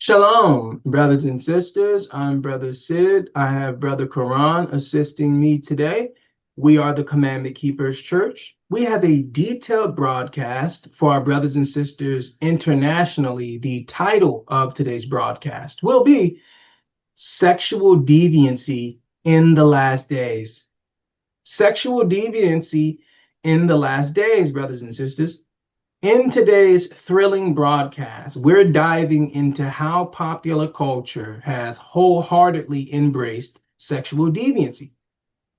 Shalom, brothers and sisters. I'm Brother Sid. I have Brother Quran assisting me today. We are the Commandment Keepers Church. We have a detailed broadcast for our brothers and sisters internationally. The title of today's broadcast will be Sexual Deviancy in the Last Days. Sexual deviancy in the last days, brothers and sisters. In today's thrilling broadcast, we're diving into how popular culture has wholeheartedly embraced sexual deviancy.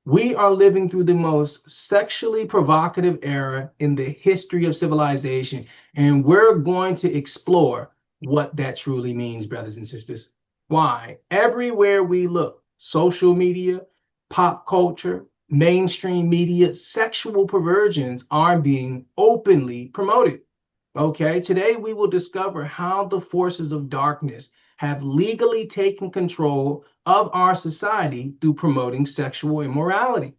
We are living through the most sexually provocative era in the history of civilization, and we're going to explore what that truly means, brothers and sisters. Why? Everywhere we look, social media, pop culture, mainstream media, sexual perversions are being openly promoted. Okay, today we will discover how the forces of darkness have legally taken control of our society through promoting sexual immorality.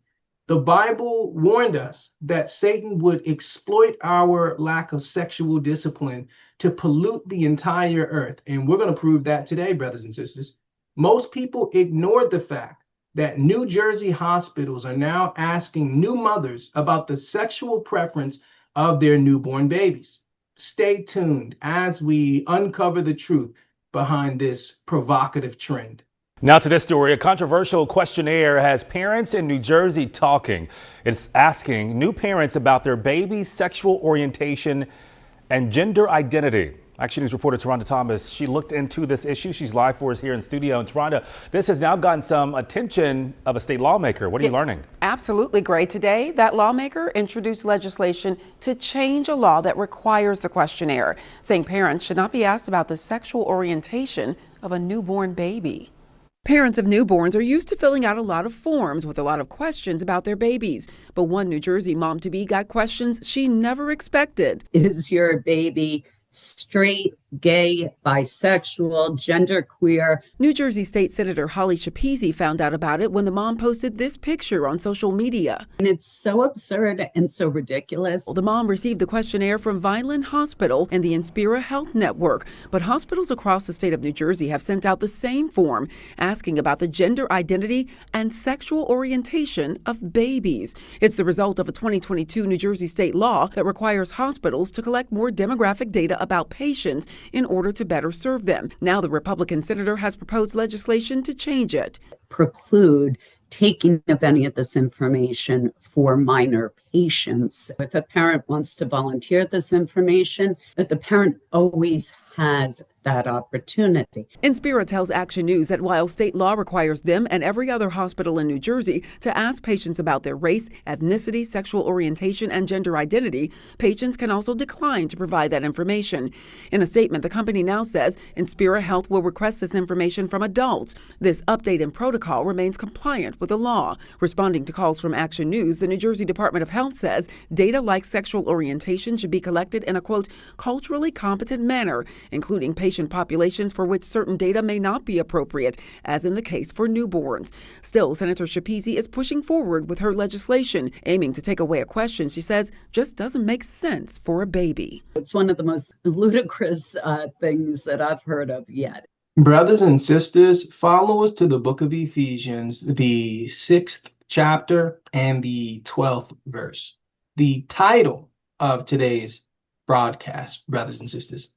The Bible warned us that Satan would exploit our lack of sexual discipline to pollute the entire earth. And we're going to prove that today, brothers and sisters. Most people ignored the fact that New Jersey hospitals are now asking new mothers about the sexual preference of their newborn babies. Stay tuned as we uncover the truth behind this provocative trend. Now to this story, a controversial questionnaire has parents in New Jersey talking. It's asking new parents about their baby's sexual orientation and gender identity. Action News reporter Taronda Thomas, she looked into this issue. She's live for us here in studio. And Taronda, this has now gotten some attention of a state lawmaker. What are you learning? Absolutely great. Today, that lawmaker introduced legislation to change a law that requires the questionnaire, saying parents should not be asked about the sexual orientation of a newborn baby. Parents of newborns are used to filling out a lot of forms with a lot of questions about their babies. But one New Jersey mom-to-be got questions she never expected. Is your baby straight, gay, bisexual, genderqueer? New Jersey State Senator Holly Schapese found out about it when the mom posted this picture on social media. And it's so absurd and so ridiculous. The mom received the questionnaire from Vineland Hospital and the Inspira Health Network, but hospitals across the state of New Jersey have sent out the same form asking about the gender identity and sexual orientation of babies. It's the result of a 2022 New Jersey state law that requires hospitals to collect more demographic data about patients in order to better serve them. Now the Republican senator has proposed legislation to change it. Preclude taking of any of this information for minor patients. If a parent wants to volunteer this information, that the parent always has that opportunity. Inspira tells Action News that while state law requires them and every other hospital in New Jersey to ask patients about their race, ethnicity, sexual orientation, and gender identity, patients can also decline to provide that information. In a statement, the company now says Inspira Health will request this information from adults. This update in protocol remains compliant with the law. Responding to calls from Action News, the New Jersey Department of Health says data like sexual orientation should be collected in a, quote, culturally competent manner, including patient populations for which certain data may not be appropriate, as in the case for newborns. Still, Senator Schapese is pushing forward with her legislation, aiming to take away a question she says just doesn't make sense for a baby. It's one of the most ludicrous things that I've heard of yet. Brothers and sisters, follow us to the book of Ephesians, the 6th chapter and the 12th verse. The title of today's broadcast, brothers and sisters,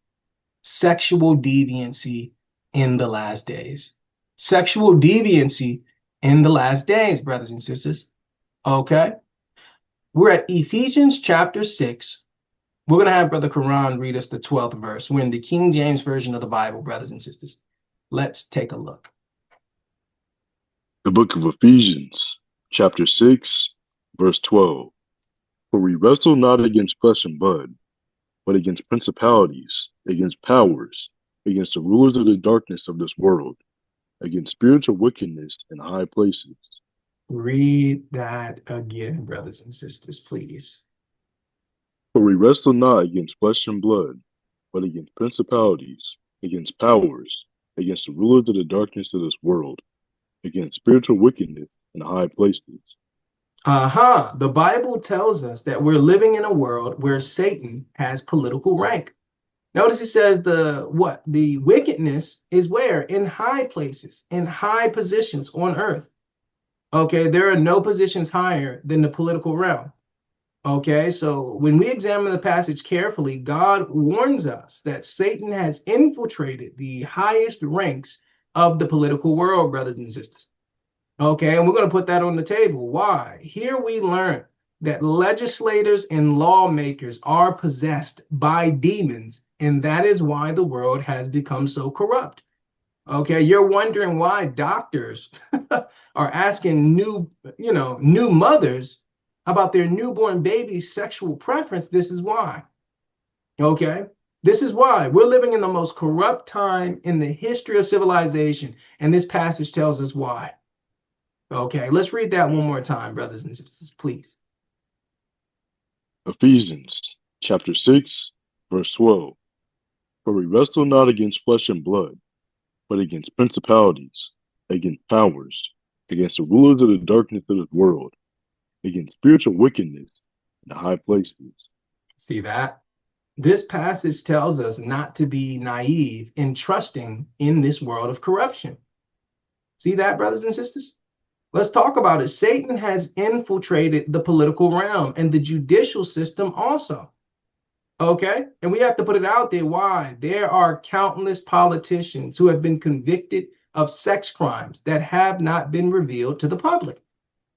Sexual Deviancy in the Last Days. Sexual deviancy in the last days, brothers and sisters. Okay? We're at Ephesians chapter 6. We're going to have Brother Quran read us the 12th verse. We're in the King James Version of the Bible, brothers and sisters. Let's take a look. The book of Ephesians, chapter 6, verse 12. For we wrestle not against flesh and blood, but against principalities, against powers, against the rulers of the darkness of this world, against spiritual wickedness in high places. Read that again, brothers and sisters, please. For we wrestle not against flesh and blood, but against principalities, against powers, against the rulers of the darkness of this world, against spiritual wickedness in high places. The Bible tells us that we're living in a world where Satan has political rank. Notice he says the wickedness is where? In high places, in high positions on earth. Okay, there are no positions higher than the political realm. Okay, so when we examine the passage carefully, God warns us that Satan has infiltrated the highest ranks of the political world, brothers and sisters. Okay, and we're going to put that on the table. Why? Here we learn that legislators and lawmakers are possessed by demons, and that is why the world has become so corrupt. Okay, you're wondering why doctors are asking new mothers about their newborn baby's sexual preference. This is why. Okay, this is why we're living in the most corrupt time in the history of civilization, and this passage tells us why. Okay, let's read that one more time, brothers and sisters, please. Ephesians chapter 6, verse 12. For we wrestle not against flesh and blood, but against principalities, against powers, against the rulers of the darkness of this world, against spiritual wickedness in the high places. See that? This passage tells us not to be naive in trusting in this world of corruption. See that, brothers and sisters? Let's talk about it. Satan has infiltrated the political realm and the judicial system also. Okay, and we have to put it out there. Why? There are countless politicians who have been convicted of sex crimes that have not been revealed to the public.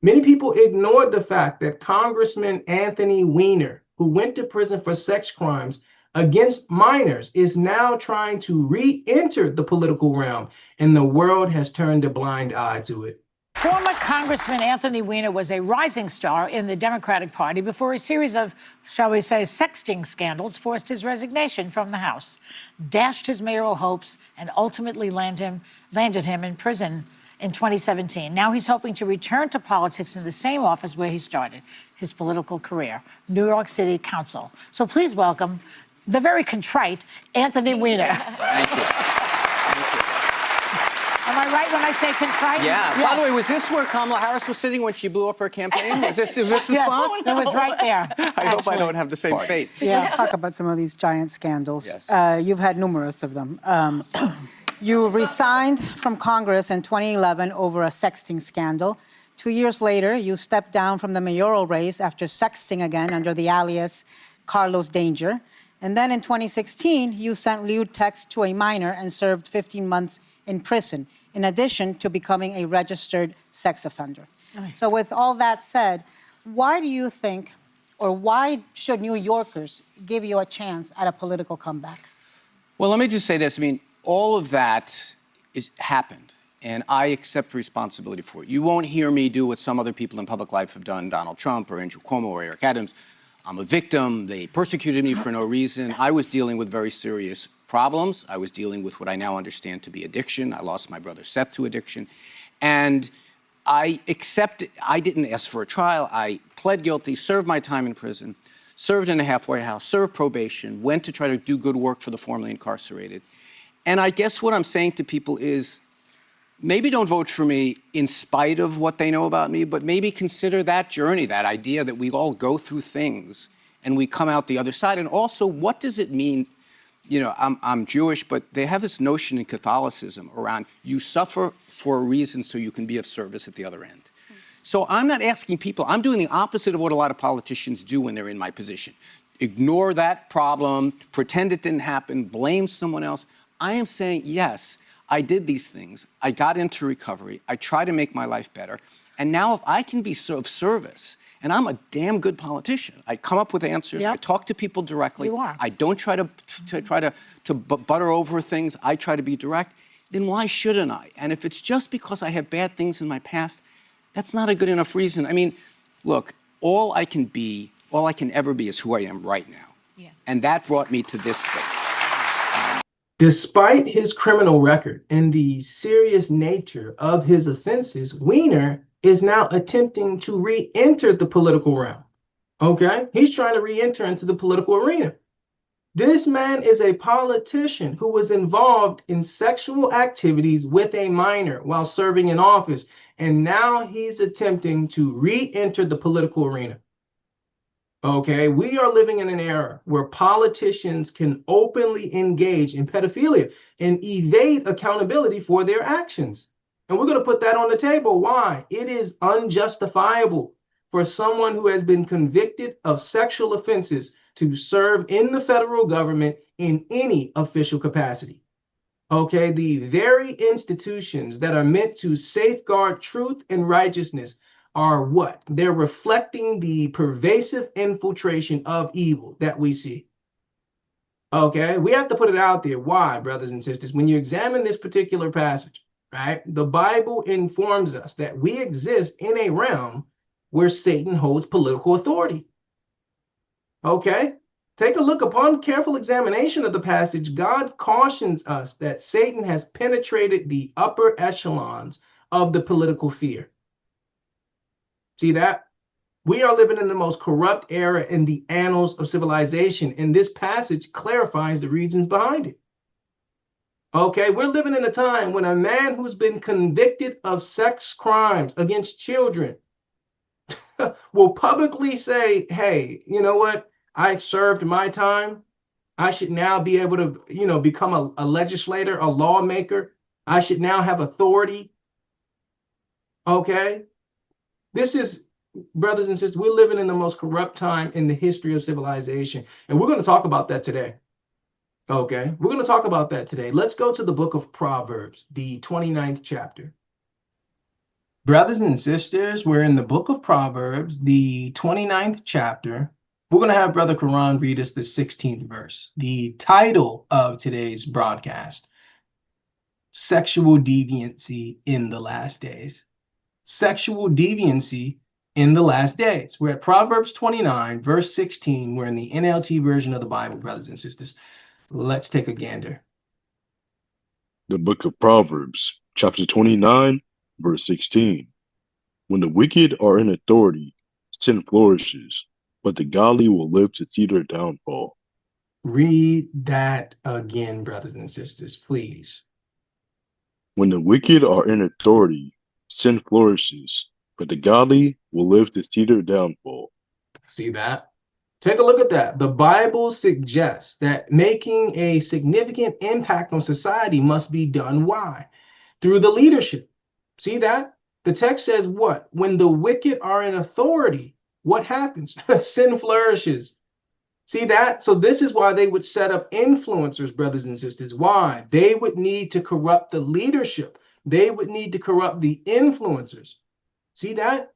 Many people ignored the fact that Congressman Anthony Weiner, who went to prison for sex crimes against minors, is now trying to re-enter the political realm, and the world has turned a blind eye to it. Former Congressman Anthony Weiner was a rising star in the Democratic Party before a series of, shall we say, sexting scandals forced his resignation from the House, dashed his mayoral hopes, and ultimately landed him in prison in 2017. Now he's hoping to return to politics in the same office where he started his political career, New York City Council. So please welcome the very contrite Anthony Weiner. Thank you. Am I right when I say contrite? Yeah. Yes. By the way, was this where Kamala Harris was sitting when she blew up her campaign? Was this the spot? It was right there. I hope I don't have the same fate. Yeah. Let's talk about some of these giant scandals. Yes. You've had numerous of them. You resigned from Congress in 2011 over a sexting scandal. 2 years later, you stepped down from the mayoral race after sexting again under the alias Carlos Danger. And then in 2016, you sent lewd texts to a minor and served 15 months in prison, in addition to becoming a registered sex offender. Right. So with all that said, why do you think, or why should New Yorkers give you a chance at a political comeback? Well, let me just say this. I mean, all of that happened, and I accept responsibility for it. You won't hear me do what some other people in public life have done, Donald Trump or Andrew Cuomo or Eric Adams. I'm a victim. They persecuted me for no reason. I was dealing with very serious problems. I was dealing with what I now understand to be addiction. I lost my brother Seth to addiction. And I accepted, I didn't ask for a trial. I pled guilty, served my time in prison, served in a halfway house, served probation, went to try to do good work for the formerly incarcerated. And I guess what I'm saying to people is, maybe don't vote for me in spite of what they know about me, but maybe consider that journey, that idea that we all go through things and we come out the other side. And also, what does it mean? You know, I'm Jewish, but they have this notion in Catholicism around you suffer for a reason so you can be of service at the other end. So I'm not asking people, I'm doing the opposite of what a lot of politicians do when they're in my position. Ignore that problem, pretend it didn't happen, blame someone else. I am saying, yes, I did these things. I got into recovery. I try to make my life better. And now if I can be of service, and I'm a damn good politician. I come up with answers. Yep. I talk to people directly. You are. I don't try to butter over things. I try to be direct. Then why shouldn't I? And if it's just because I have bad things in my past, that's not a good enough reason. I mean, look, all I can ever be is who I am right now. Yeah. And that brought me to this space. Despite his criminal record and the serious nature of his offenses, Weiner is now attempting to re-enter the political realm. Okay? He's trying to re-enter into the political arena. This man is a politician who was involved in sexual activities with a minor while serving in office, and now he's attempting to re-enter the political arena. Okay, we are living in an era where politicians can openly engage in pedophilia and evade accountability for their actions. And we're going to put that on the table. Why? It is unjustifiable for someone who has been convicted of sexual offenses to serve in the federal government in any official capacity. Okay, the very institutions that are meant to safeguard truth and righteousness are what? They're reflecting the pervasive infiltration of evil that we see. Okay, we have to put it out there. Why, brothers and sisters? When you examine this particular passage, right, the Bible informs us that we exist in a realm where Satan holds political authority. Okay, take a look. Upon careful examination of the passage, God cautions us that Satan has penetrated the upper echelons of the political sphere. See that? We are living in the most corrupt era in the annals of civilization, and this passage clarifies the reasons behind it. Okay, we're living in a time when a man who's been convicted of sex crimes against children will publicly say, hey, you know what? I served my time. I should now be able to, become a legislator, a lawmaker. I should now have authority. Okay? This is, brothers and sisters, we're living in the most corrupt time in the history of civilization. And we're going to talk about that today. Okay? We're going to talk about that today. Let's go to the book of Proverbs, the 29th chapter. Brothers and sisters, we're in the book of Proverbs, the 29th chapter. We're going to have Brother Quran read us the 16th verse. The title of today's broadcast, Sexual Deviancy in the Last Days. Sexual Deviancy in the Last Days. We're at Proverbs 29, verse 16. We're in the NLT version of the Bible, brothers and sisters. Let's take a gander. The book of Proverbs, chapter 29, verse 16. When the wicked are in authority, sin flourishes, but the godly will live to see their downfall. Read that again, brothers and sisters, please. When the wicked are in authority, sin flourishes, but the godly will live to see their downfall. See that? Take a look at that. The Bible suggests that making a significant impact on society must be done. Why? Through the leadership. See that? The text says what? When the wicked are in authority, what happens? Sin flourishes. See that? So this is why they would set up influencers, brothers and sisters. Why? They would need to corrupt the leadership. They would need to corrupt the influencers. See that?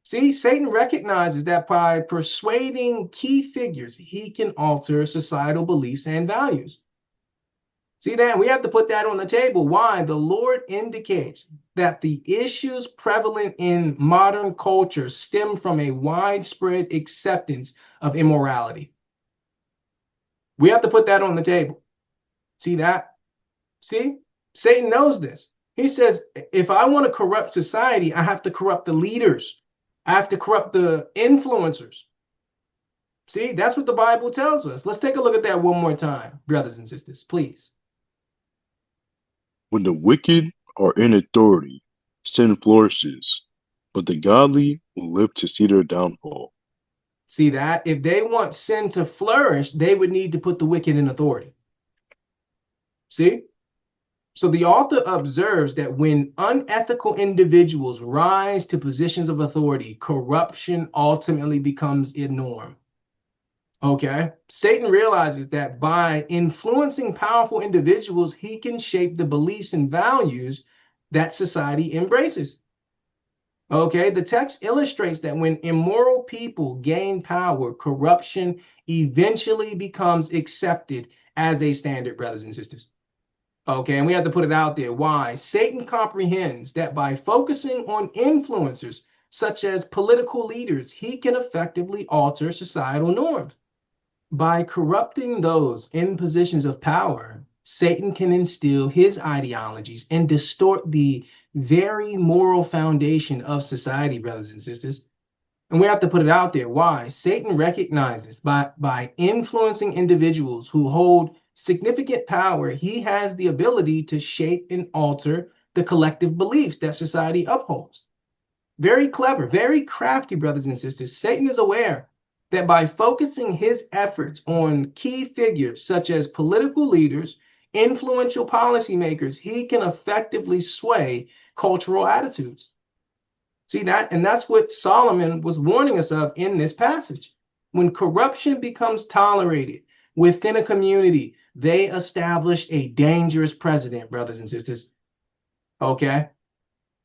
See, Satan recognizes that by persuading key figures, he can alter societal beliefs and values. See that? We have to put that on the table. Why? The Lord indicates that the issues prevalent in modern culture stem from a widespread acceptance of immorality. We have to put that on the table. See that? See? Satan knows this. He says, if I want to corrupt society, I have to corrupt the leaders. I have to corrupt the influencers. See, that's what the Bible tells us. Let's take a look at that one more time, brothers and sisters, please. When the wicked are in authority, sin flourishes, but the godly will live to see their downfall. See that? If they want sin to flourish, they would need to put the wicked in authority. See? So the author observes that when unethical individuals rise to positions of authority, corruption ultimately becomes a norm. Okay? Satan realizes that by influencing powerful individuals, he can shape the beliefs and values that society embraces. Okay? The text illustrates that when immoral people gain power, corruption eventually becomes accepted as a standard, brothers and sisters. Okay, and we have to put it out there. Why? Satan comprehends that by focusing on influencers, such as political leaders, he can effectively alter societal norms. By corrupting those in positions of power, Satan can instill his ideologies and distort the very moral foundation of society, brothers and sisters. And we have to put it out there. Why? Satan recognizes by influencing individuals who hold significant power, he has the ability to shape and alter the collective beliefs that society upholds. Very clever, very crafty, brothers and sisters. Satan is aware that by focusing his efforts on key figures such as political leaders, influential policymakers, he can effectively sway cultural attitudes. See that? And that's what Solomon was warning us of in this passage. When corruption becomes tolerated within a community, they establish a dangerous precedent, brothers and sisters. Okay?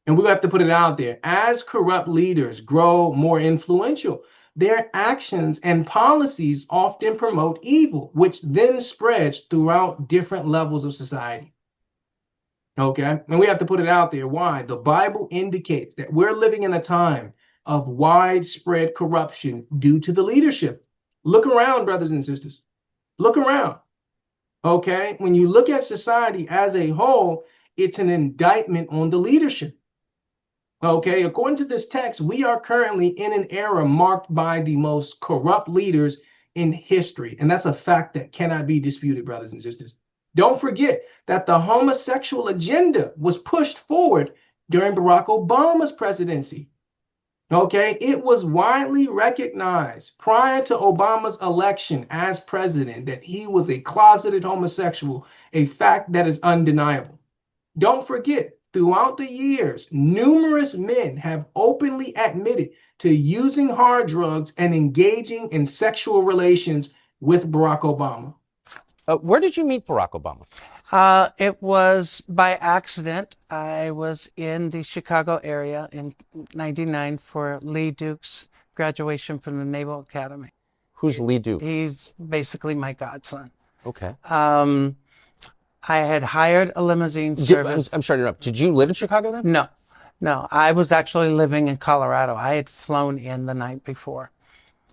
And we have to put it out there. As corrupt leaders grow more influential, their actions and policies often promote evil, which then spreads throughout different levels of society. Okay, and we have to put it out there. Why? The Bible indicates that we're living in a time of widespread corruption due to the leadership. Look around, brothers and sisters. Look around. Okay, when you look at society as a whole, it's an indictment on the leadership. Okay, according to this text, we are currently in an era marked by the most corrupt leaders in history. And that's a fact that cannot be disputed, brothers and sisters. Don't forget that the homosexual agenda was pushed forward during Barack Obama's presidency. Okay, it was widely recognized prior to Obama's election as president that he was a closeted homosexual, a fact that is undeniable. Don't forget, throughout the years, numerous men have openly admitted to using hard drugs and engaging in sexual relations with Barack Obama. Where did you meet Barack Obama? It was by accident. I was in the Chicago area in '99 for Lee Duke's graduation from the Naval Academy. Who's Lee Duke? He's basically my godson. Okay. I had hired a limousine service. I'm sorry to interrupt. Did you live in Chicago then? No. I was actually living in Colorado. I had flown in the night before.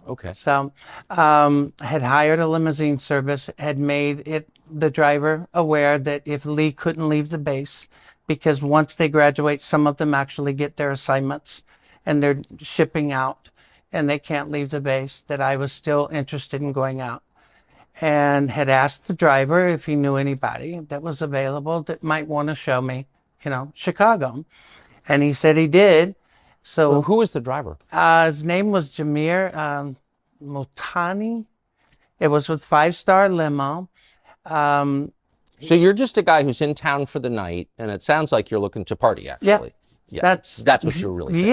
Okay. So I had hired a limousine service, had made the driver aware that if Lee couldn't leave the base, because once they graduate, some of them actually get their assignments and they're shipping out and they can't leave the base, that I was still interested in going out. And had asked the driver if he knew anybody that was available that might want to show me, Chicago. And he said he did. So well, who was the driver? His name was Jameer Motani. It was with 5-star limo. So you're just a guy who's in town for the night, and it sounds like you're looking to party, actually. Yeah. That's what you're really saying.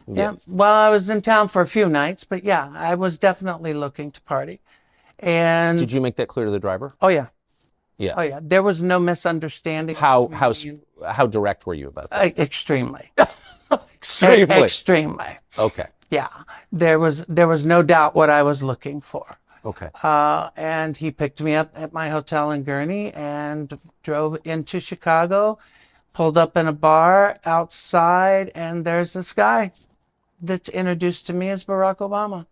Yeah. Well, I was in town for a few nights, but yeah, I was definitely looking to party. And did you make that clear to the driver? Oh yeah. Yeah. Oh yeah. There was no misunderstanding. How direct were you about that? Extremely. Extremely. Okay. Yeah. There was no doubt what I was looking for. Okay. And he picked me up at my hotel in Gurnee and drove into Chicago, pulled up in a bar outside, and there's this guy that's introduced to me as Barack Obama.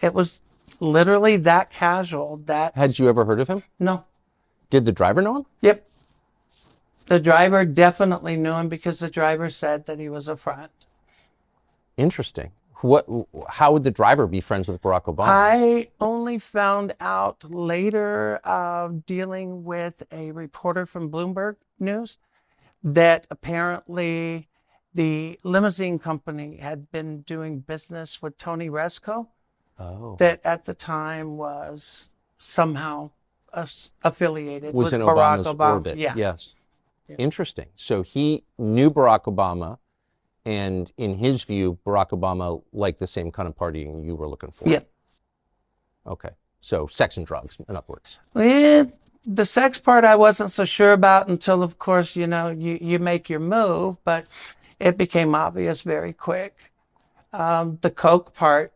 It was literally that casual. Had you ever heard of him? No. Did the driver know him? Yep. The driver definitely knew him because the driver said that he was a friend. Interesting. How would the driver be friends with Barack Obama? I only found out later, dealing with a reporter from Bloomberg News, that apparently the limousine company had been doing business with Tony Resco, that at the time was somehow affiliated with Barack Obama. Orbit. Yeah. Yes. Yeah. Interesting. So he knew Barack Obama, and in his view, Barack Obama liked the same kind of partying you were looking for. Yeah. Okay. So sex and drugs, in other words. The sex part I wasn't so sure about until, of course, you make your move, but it became obvious very quick. The coke part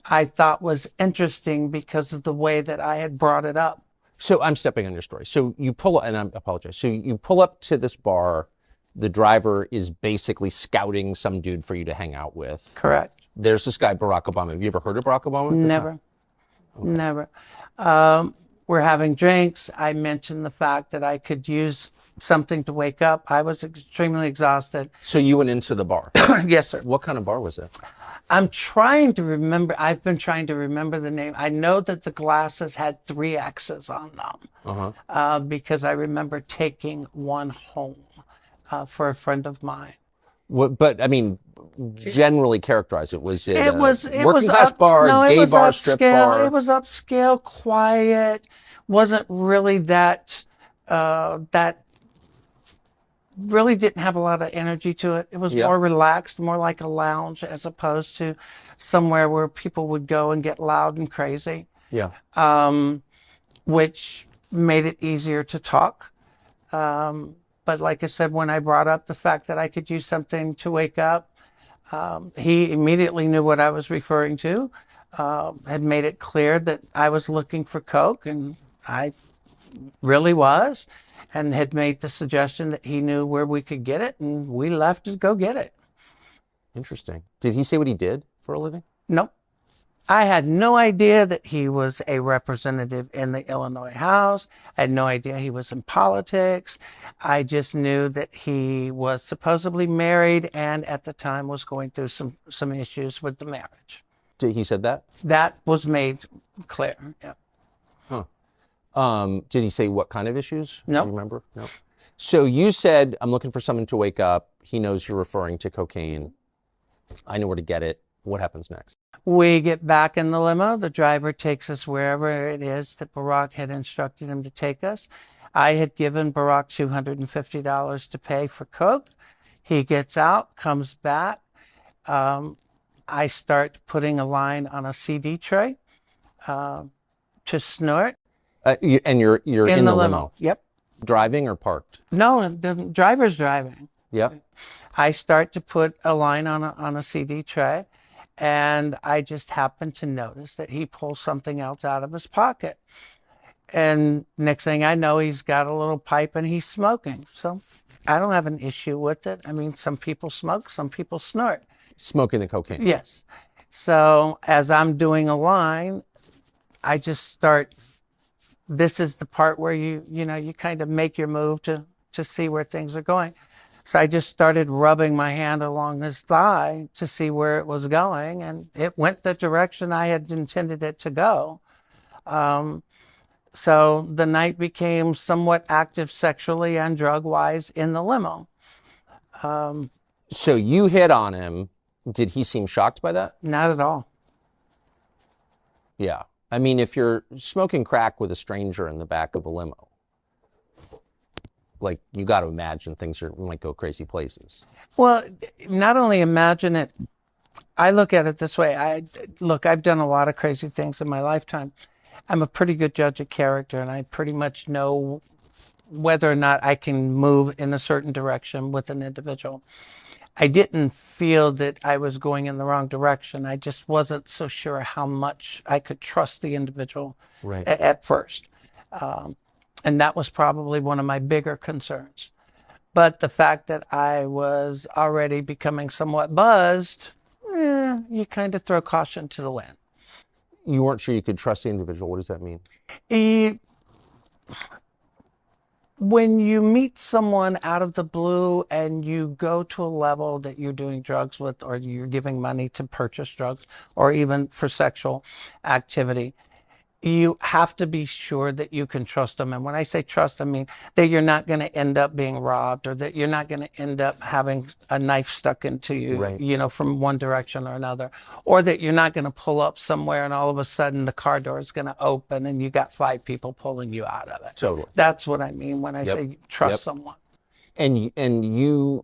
I thought was interesting because of the way that I had brought it up. So I'm stepping on your story. So you pull up, and I apologize. So you pull up to this bar. The driver is basically scouting some dude for you to hang out with. Correct. There's this guy, Barack Obama. Have you ever heard of Barack Obama? Never. Okay. Never. We're having drinks. I mentioned the fact that I could use something to wake up. I was extremely exhausted. So you went into the bar? Yes, sir. What kind of bar was it? I'm trying to remember. I've been trying to remember the name. I know that the glasses had 3 X's on them because I remember taking one home for a friend of mine. But I mean, generally characterize it? Was it, It was working class up, bar, no, it gay was bar, strip upscale. bar? It was upscale, quiet. Wasn't really that that really didn't have a lot of energy to it. It was more relaxed, more like a lounge as opposed to somewhere where people would go and get loud and crazy. Yeah. Which made it easier to talk. But like I said, when I brought up the fact that I could use something to wake up, he immediately knew what I was referring to, had made it clear that I was looking for coke, and I really was, and had made the suggestion that he knew where we could get it, and we left to go get it. Interesting. Did he say what he did for a living? Nope. I had no idea that he was a representative in the Illinois House. I had no idea he was in politics. I just knew that he was supposedly married and at the time was going through some issues with the marriage. He said that? That was made clear, yeah. Did he say what kind of issues? No. Do you remember? No. So you said, I'm looking for someone to wake up. He knows you're referring to cocaine. I know where to get it. What happens next? We get back in the limo. The driver takes us wherever it is that Barack had instructed him to take us. I had given Barack $250 to pay for coke. He gets out, comes back. I start putting a line on a CD tray to snort. And you're in the limo? Yep. Driving or parked? No, the driver's driving. Yep. I start to put a line on a CD tray, and I just happen to notice that he pulls something else out of his pocket. And next thing I know, he's got a little pipe and he's smoking. So I don't have an issue with it. I mean, some people smoke, some people snort. Smoking the cocaine? Yes. So as I'm doing a line, I just start, this is the part where you kind of make your move to see where things are going. So I just started rubbing my hand along his thigh to see where it was going, and it went the direction I had intended it to go. So the night became somewhat active sexually and drug-wise in the limo. So you hit on him. Did he seem shocked by that? Not at all. Yeah. I mean, if you're smoking crack with a stranger in the back of a limo, like, you got to imagine things might go crazy places. Well, not only imagine it, I look at it this way. I've done a lot of crazy things in my lifetime. I'm a pretty good judge of character, and I pretty much know whether or not I can move in a certain direction with an individual. I didn't feel that I was going in the wrong direction. I just wasn't so sure how much I could trust the individual at first. And that was probably one of my bigger concerns. But the fact that I was already becoming somewhat buzzed, you kind of throw caution to the wind. You weren't sure you could trust the individual. What does that mean? When you meet someone out of the blue and you go to a level that you're doing drugs with, or you're giving money to purchase drugs, or even for sexual activity, you have to be sure that you can trust them. And when I say trust, I mean that you're not going to end up being robbed, or that you're not going to end up having a knife stuck into you, from one direction or another, or that you're not going to pull up somewhere and all of a sudden the car door is going to open and you got 5 people pulling you out of it. Totally. That's what I mean when I say trust someone. And you've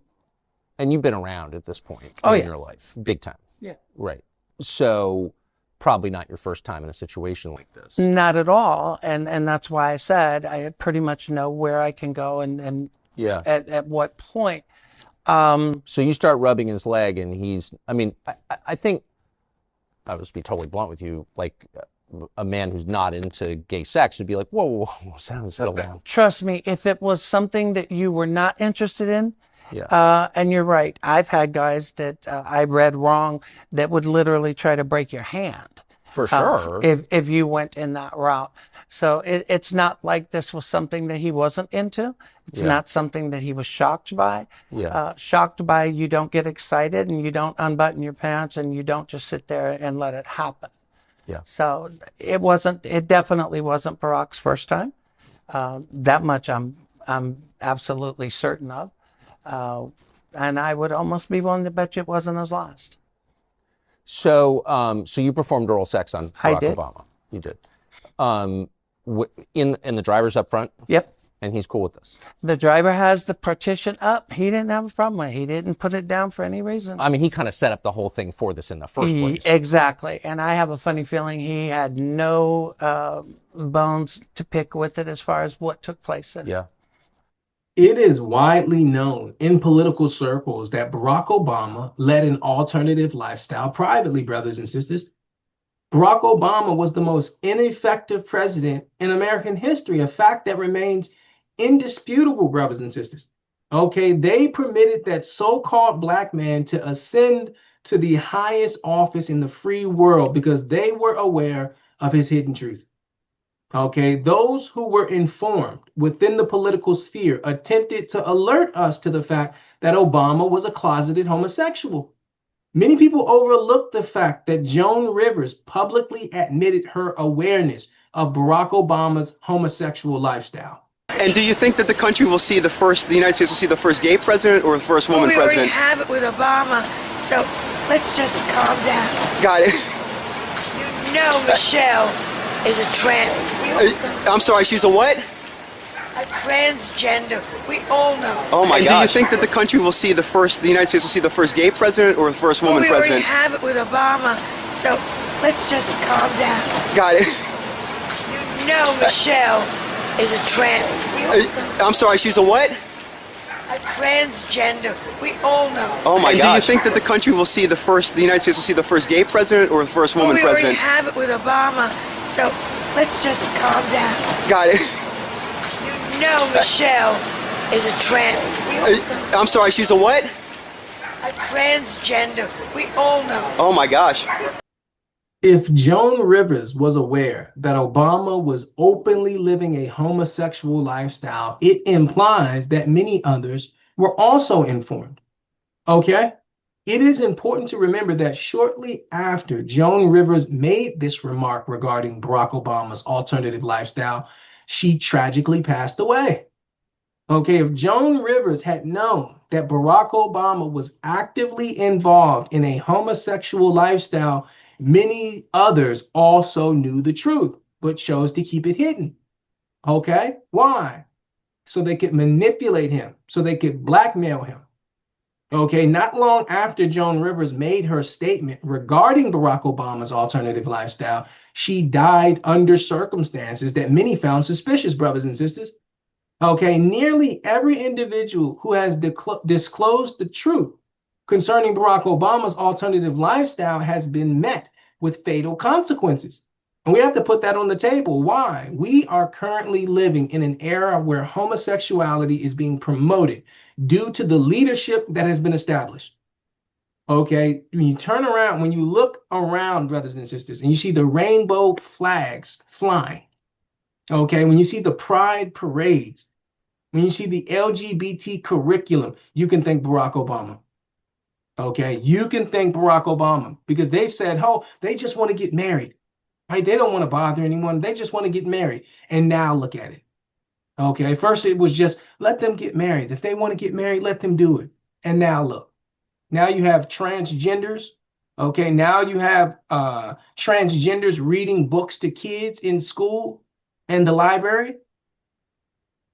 been around at this point in your life, big time. Yeah. Right. So probably not your first time in a situation like this. Not at all. And that's why I said I pretty much know where I can go and at what point. So you start rubbing his leg, and I think, I'll just be totally blunt with you, like a man who's not into gay sex would be like, whoa, settle down. Trust me, if it was something that you were not interested in, and you're right, I've had guys that I read wrong that would literally try to break your hand. For sure. If you went in that route. So it's not like this was something that he wasn't into. It's not something that he was shocked by. Shocked by, you don't get excited and you don't unbutton your pants and you don't just sit there and let it happen. So it definitely wasn't Barack's first time. That much I'm absolutely certain of. And I would almost be willing to bet you it wasn't his last. So, so you performed oral sex on I Barack did. Obama. You did. In the driver's up front? Yep. And he's cool with this. The driver has the partition up. He didn't have a problem with it. He didn't put it down for any reason. I mean, he kind of set up the whole thing for this in the first place. Exactly. And I have a funny feeling he had no bones to pick with it as far as what took place in it. Yeah. It is widely known in political circles that Barack Obama led an alternative lifestyle privately, brothers and sisters. Barack Obama was the most ineffective president in American history, a fact that remains indisputable, brothers and sisters. Okay, they permitted that so-called black man to ascend to the highest office in the free world because they were aware of his hidden truth. Okay, those who were informed within the political sphere attempted to alert us to the fact that Obama was a closeted homosexual. Many people overlook the fact that Joan Rivers publicly admitted her awareness of Barack Obama's homosexual lifestyle. And do you think that the country will see the United States will see the first gay president or the first woman president? We already have it with Obama, so let's just calm down. Got it. You know Michelle is a I'm sorry, she's a what? A transgender. We all know. Oh my gosh. Do you think that the country will see the United States will see the first gay president or the first woman president? We already have it with Obama, so let's just calm down. Got it. You know Michelle is a I'm sorry, she's a what? A transgender. We all know. Oh my gosh. Do you think that the country will see the United States will see the first gay president or the first woman president? We already have it with Obama, so let's just calm down. Got it. You know Michelle is a I'm sorry, she's a what? A transgender. We all know. Oh my gosh. If Joan Rivers was aware that Obama was openly living a homosexual lifestyle, it implies that many others were also informed. Okay? It is important to remember that shortly after Joan Rivers made this remark regarding Barack Obama's alternative lifestyle, she tragically passed away. Okay, if Joan Rivers had known that Barack Obama was actively involved in a homosexual lifestyle, many others also knew the truth, but chose to keep it hidden. Okay, why? So they could manipulate him, so they could blackmail him. Okay, not long after Joan Rivers made her statement regarding Barack Obama's alternative lifestyle, she died under circumstances that many found suspicious, brothers and sisters. Okay, nearly every individual who has disclosed the truth concerning Barack Obama's alternative lifestyle has been met with fatal consequences. And we have to put that on the table. Why? We are currently living in an era where homosexuality is being promoted due to the leadership that has been established. Okay, when you turn around, when you look around, brothers and sisters, and you see the rainbow flags flying, okay, when you see the pride parades, when you see the LGBT curriculum, you can thank Barack Obama. Okay, you can thank Barack Obama because they said, oh, they just want to get married, right? They don't want to bother anyone. They just want to get married. And now look at it. Okay, first it was just let them get married. If they want to get married, let them do it. And now look, now you have transgenders. Okay, now you have transgenders reading books to kids in school and the library.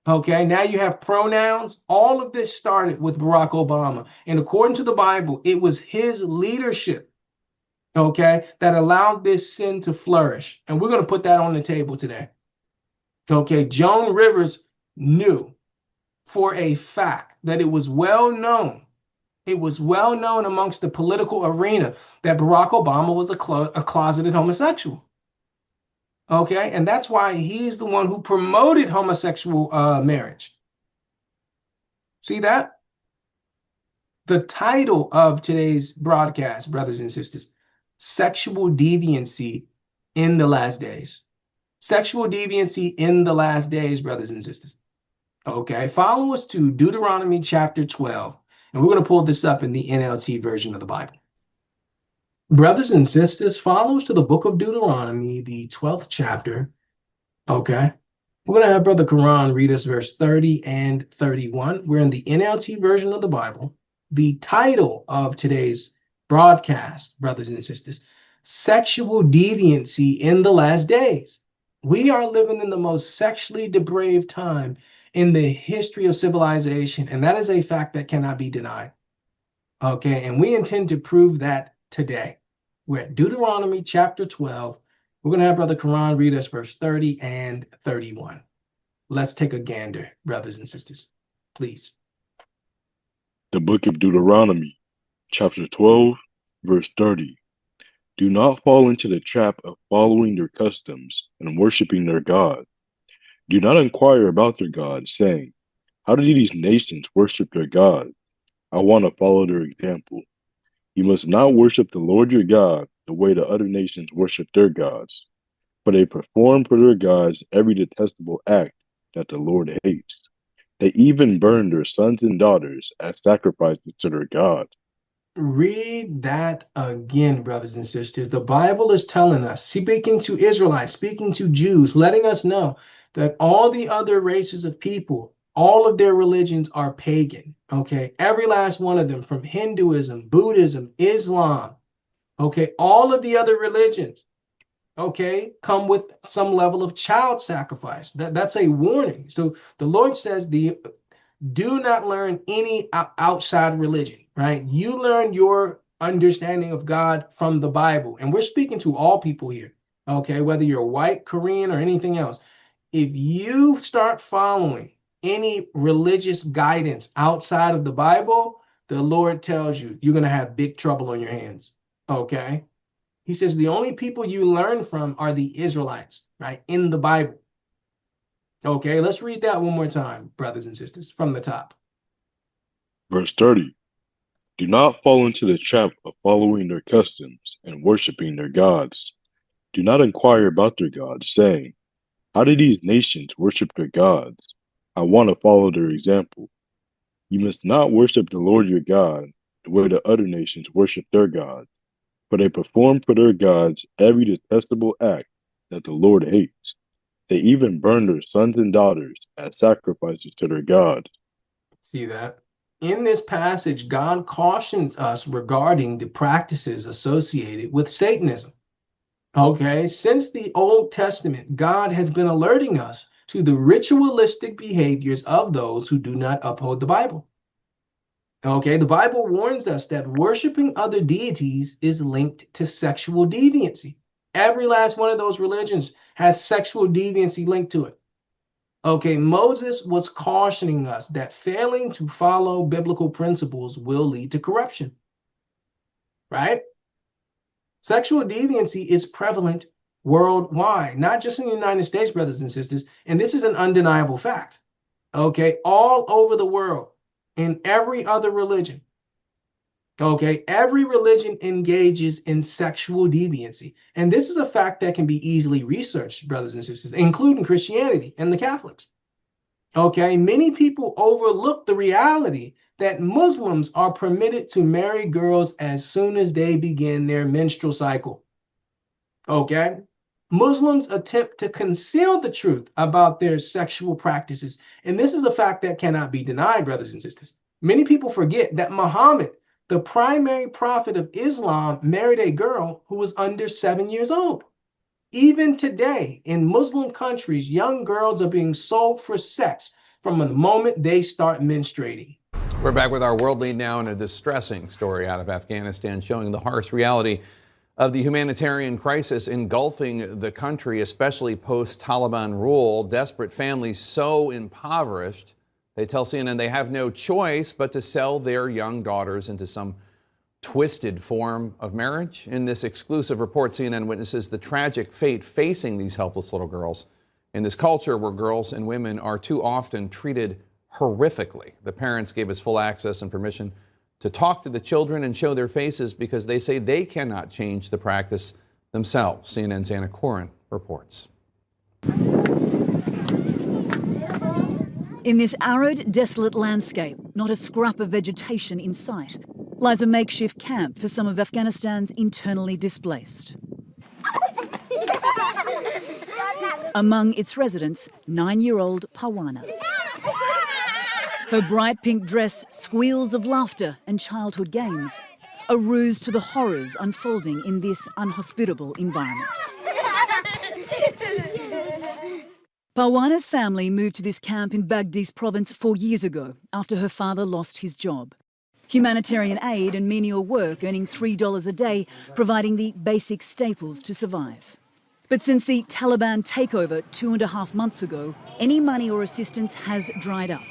Okay, now you have pronouns. All of this started with Barack Obama. And according to the Bible, it was his leadership, okay, that allowed this sin to flourish. And we're going to put that on the table today. Okay, Joan Rivers knew for a fact that it was well known. It was well known amongst the political arena that Barack Obama was a closeted homosexual. Okay, and that's why he's the one who promoted homosexual marriage. See that? The title of today's broadcast, brothers and sisters, Sexual Deviancy in the Last Days. Sexual deviancy in the last days, brothers and sisters. Okay, follow us to Deuteronomy chapter 12, and we're going to pull this up in the NLT version of the Bible. Brothers and sisters, follow us to the book of Deuteronomy, the 12th chapter. Okay, we're going to have Brother Quran read us verse 30 and 31. We're in the NLT version of the Bible. The title of today's broadcast, brothers and sisters, Sexual Deviancy in the Last Days. We are living in the most sexually depraved time in the history of civilization, and that is a fact that cannot be denied. Okay, and we intend to prove that today. We're at Deuteronomy chapter 12. We're going to have Brother Quran read us verse 30 and 31. Let's take a gander, brothers and sisters, please. The book of Deuteronomy, chapter 12, verse 30. Do not fall into the trap of following their customs and worshiping their gods. Do not inquire about their gods, saying, how do these nations worship their gods? I want to follow their example. You must not worship the Lord your God the way the other nations worship their gods, for they perform for their gods every detestable act that the Lord hates. They even burn their sons and daughters as sacrifices to their gods. Read that again, brothers and sisters. The Bible is telling us, speaking to Israelites, speaking to Jews, letting us know that all the other races of people, all of their religions are pagan. Okay, every last one of them, from Hinduism, Buddhism, Islam, okay, all of the other religions, okay, come with some level of child sacrifice. That's a warning. So the Lord says, do not learn any outside religion, right? You learn your understanding of God from the Bible. And we're speaking to all people here, okay, whether you're white, Korean, or anything else. If you start following any religious guidance outside of the Bible, the Lord tells you you're going to have big trouble on your hands, okay? He says the only people you learn from are the Israelites, right, in the Bible. Okay, let's read that one more time, brothers and sisters, from the top. Verse 30. Do not fall into the trap of following their customs and worshiping their gods. Do not inquire about their gods, saying, how do these nations worship their gods? I want to follow their example. You must not worship the Lord your God the way the other nations worship their gods, for they perform for their gods every detestable act that the Lord hates. They even burn their sons and daughters as sacrifices to their gods. See that? In this passage, God cautions us regarding the practices associated with Satanism. Okay, since the Old Testament, God has been alerting us to the ritualistic behaviors of those who do not uphold the Bible. Okay, the Bible warns us that worshiping other deities is linked to sexual deviancy. Every last one of those religions has sexual deviancy linked to it. Okay, Moses was cautioning us that failing to follow biblical principles will lead to corruption, right? Sexual deviancy is prevalent worldwide, not just in the United States, brothers and sisters, and this is an undeniable fact, okay? All over the world, in every other religion, okay? Every religion engages in sexual deviancy, and this is a fact that can be easily researched, brothers and sisters, including Christianity and the Catholics. Okay, many people overlook the reality that Muslims are permitted to marry girls as soon as they begin their menstrual cycle. Okay, Muslims attempt to conceal the truth about their sexual practices, and this is a fact that cannot be denied, brothers and sisters. Many people forget that Muhammad, the primary prophet of Islam, married a girl who was under 7 years old. Even today, in Muslim countries, young girls are being sold for sex from the moment they start menstruating. We're back with our world lead now in a distressing story out of Afghanistan showing the harsh reality of the humanitarian crisis engulfing the country, especially post-Taliban rule. Desperate families so impoverished, they tell CNN they have no choice but to sell their young daughters into some twisted form of marriage. In this exclusive report, CNN witnesses the tragic fate facing these helpless little girls in this culture where girls and women are too often treated horrifically. The parents gave us full access and permission to talk to the children and show their faces because they say they cannot change the practice themselves. CNN's Anna Corin reports. In this arid, desolate landscape, not a scrap of vegetation in sight, lies a makeshift camp for some of Afghanistan's internally displaced. Among its residents, 9-year-old Parwana. Her bright pink dress squeals of laughter and childhood games, a ruse to the horrors unfolding in this unhospitable environment. Parwana's family moved to this camp in Baghdis province 4 years ago after her father lost his job. Humanitarian aid and menial work, earning $3 a day, providing the basic staples to survive. But since the Taliban takeover 2.5 months ago, any money or assistance has dried up.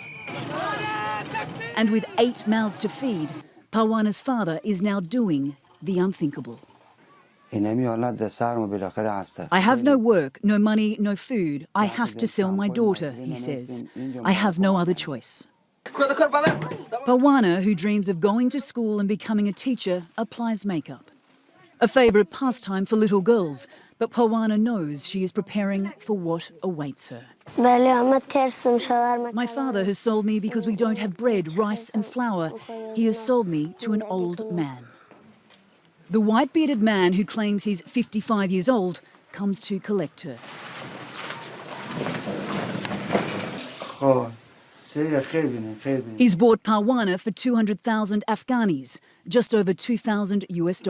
And with 8 mouths to feed, Parwana's father is now doing the unthinkable. I have no work, no money, no food. I have to sell my daughter, he says. I have no other choice. Parwana, who dreams of going to school and becoming a teacher, applies makeup. A favourite pastime for little girls, but Parwana knows she is preparing for what awaits her. My father has sold me because we don't have bread, rice and flour. He has sold me to an old man. The white-bearded man, who claims he's 55 years old, comes to collect her. He's bought Parwana for 200,000 Afghanis, just over $2,000 US.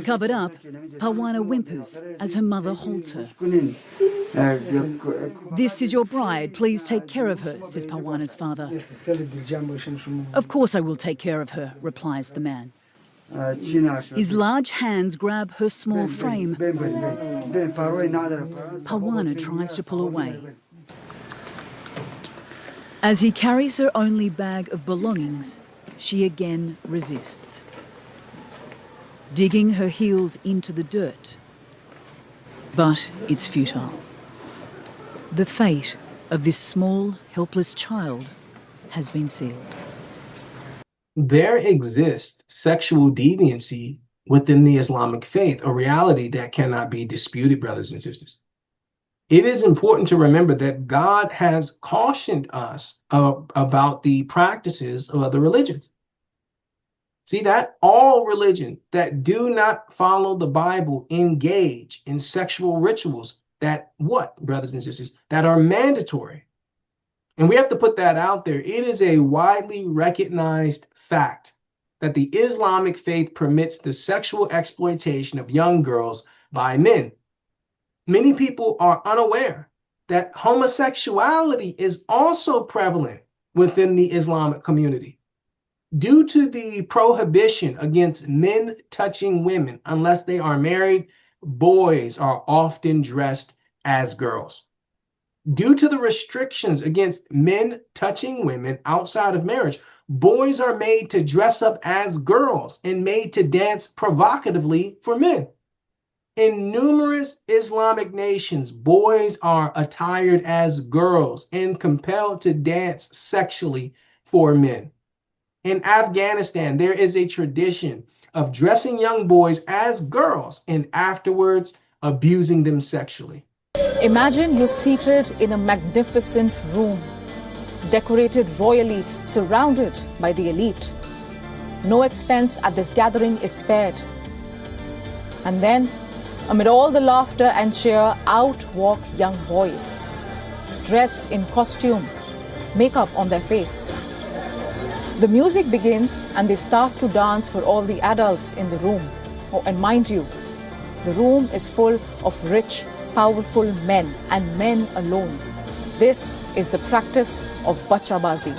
Covered up, Parwana whimpers as her mother holds her. This is your bride, please take care of her, says Parwana's father. Of course I will take care of her, replies the man. His large hands grab her small frame. Parwana tries to pull away. As he carries her only bag of belongings, she again resists, digging her heels into the dirt. But it's futile. The fate of this small, helpless child has been sealed. There exists sexual deviancy within the Islamic faith, a reality that cannot be disputed, brothers and sisters. It is important to remember that God has cautioned us about the practices of other religions. See that? All religions that do not follow the Bible engage in sexual rituals that what, brothers and sisters, that are mandatory. And we have to put that out there. It is a widely recognized fact that the Islamic faith permits the sexual exploitation of young girls by men. Many people are unaware that homosexuality is also prevalent within the Islamic community. Due to the prohibition against men touching women unless they are married, boys are often dressed as girls. Due to the restrictions against men touching women outside of marriage, boys are made to dress up as girls and made to dance provocatively for men. In numerous Islamic nations, boys are attired as girls and compelled to dance sexually for men. In Afghanistan, there is a tradition of dressing young boys as girls and afterwards abusing them sexually. Imagine you're seated in a magnificent room, decorated royally, surrounded by the elite. No expense at this gathering is spared. And then, amid all the laughter and cheer, out walk young boys, dressed in costume, makeup on their face. The music begins and they start to dance for all the adults in the room. Oh, and mind you, the room is full of rich, powerful men and men alone. This is the practice of bachabazi.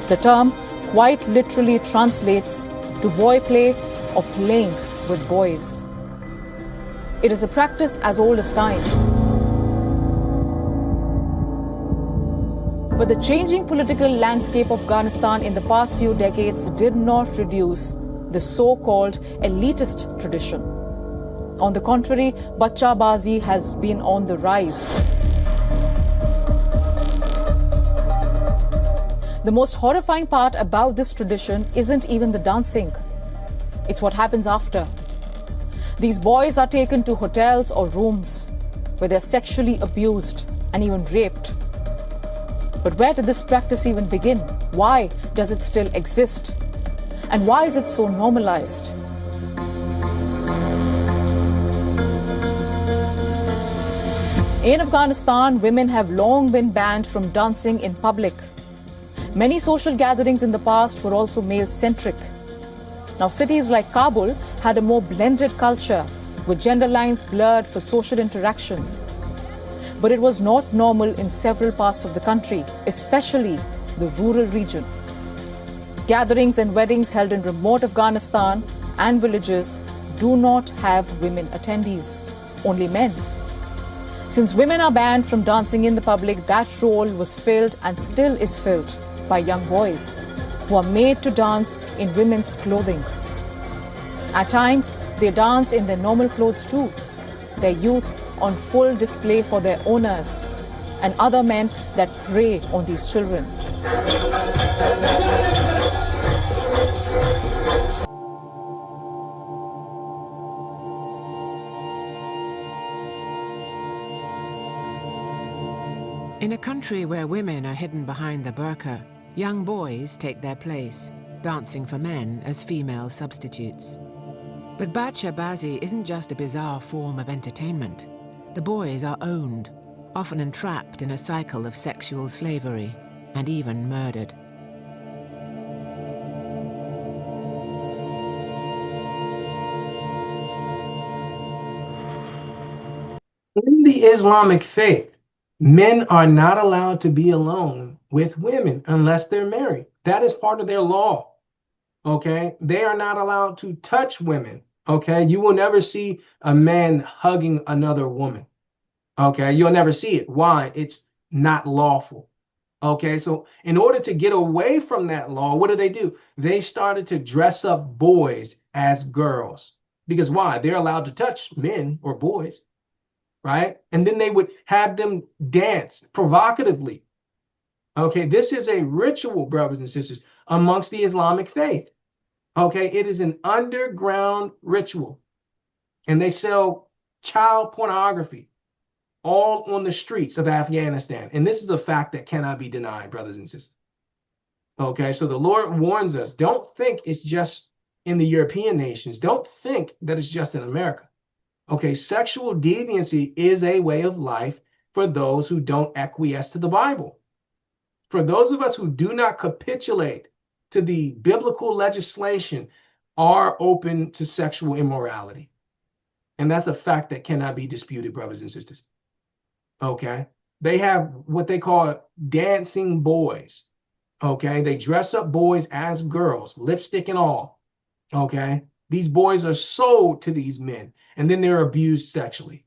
The term quite literally translates to boy play or playing with boys. It is a practice as old as time. But the changing political landscape of Afghanistan in the past few decades did not reduce the so-called elitist tradition. On the contrary, bachabazi has been on the rise. The most horrifying part about this tradition isn't even the dancing. It's what happens after. These boys are taken to hotels or rooms where they're sexually abused and even raped. But where did this practice even begin? Why does it still exist? And why is it so normalized? In Afghanistan, women have long been banned from dancing in public. Many social gatherings in the past were also male-centric. Now, cities like Kabul had a more blended culture, with gender lines blurred for social interaction. But it was not normal in several parts of the country, especially the rural region. Gatherings and weddings held in remote Afghanistan and villages do not have women attendees, only men. Since women are banned from dancing in the public, that role was filled and still is filled by young boys who are made to dance in women's clothing. At times, they dance in their normal clothes too, their youth on full display for their owners and other men that prey on these children. In a country where women are hidden behind the burqa, young boys take their place, dancing for men as female substitutes. But Bacha Bazi isn't just a bizarre form of entertainment. The boys are owned, often entrapped in a cycle of sexual slavery, and even murdered. In the Islamic faith, men are not allowed to be alone with women unless they're married. That is part of their law. Okay? They are not allowed to touch women. Okay? You will never see a man hugging another woman. Okay? You'll never see it. Why? It's not lawful. Okay? So in order to get away from that law, what do? They started to dress up boys as girls. Because why? They're allowed to touch men or boys. Right? And then they would have them dance provocatively. Okay, this is a ritual, brothers and sisters, amongst the Islamic faith. Okay, it is an underground ritual. And they sell child pornography all on the streets of Afghanistan. And this is a fact that cannot be denied, brothers and sisters. Okay, so the Lord warns us, don't think it's just in the European nations. Don't think that it's just in America. Okay, sexual deviancy is a way of life for those who don't acquiesce to the Bible. For those of us who do not capitulate to the biblical legislation are open to sexual immorality. And that's a fact that cannot be disputed, brothers and sisters. Okay, they have what they call dancing boys. Okay, they dress up boys as girls, lipstick and all. Okay. These boys are sold to these men, and then they're abused sexually.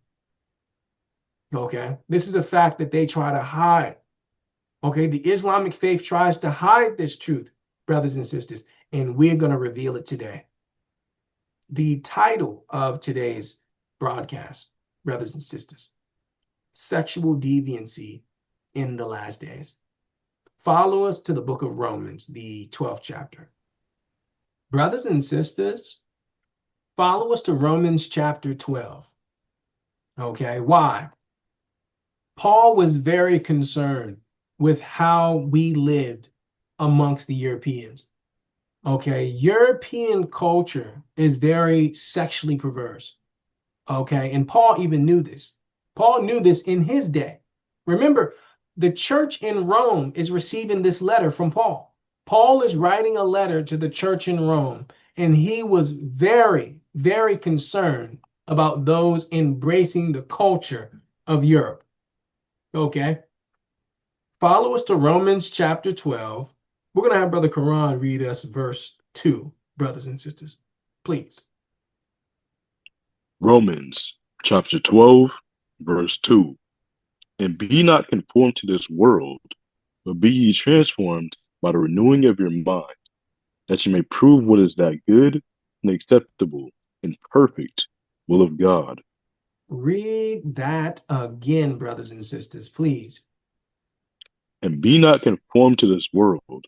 Okay, this is a fact that they try to hide. Okay, the Islamic faith tries to hide this truth, brothers and sisters, and we're going to reveal it today. The title of today's broadcast, brothers and sisters, Sexual Deviancy in the Last Days. Follow us to the book of Romans, the 12th chapter. Brothers and sisters, follow us to Romans chapter 12. Okay, why? Paul was very concerned with how we lived amongst the Europeans. Okay, European culture is very sexually perverse. Okay, and Paul even knew this. Paul knew this in his day. Remember, the church in Rome is receiving this letter from Paul. Paul is writing a letter to the church in Rome, and he was very, very concerned about those embracing the culture of Europe. Okay. Follow us to Romans chapter 12. We're going to have Brother Quran read us verse 2, brothers and sisters. Please. Romans chapter 12, verse 2. And be not conformed to this world, but be ye transformed by the renewing of your mind, that you may prove what is that good and acceptable and perfect will of God. Read that again, brothers and sisters, please. And be not conformed to this world,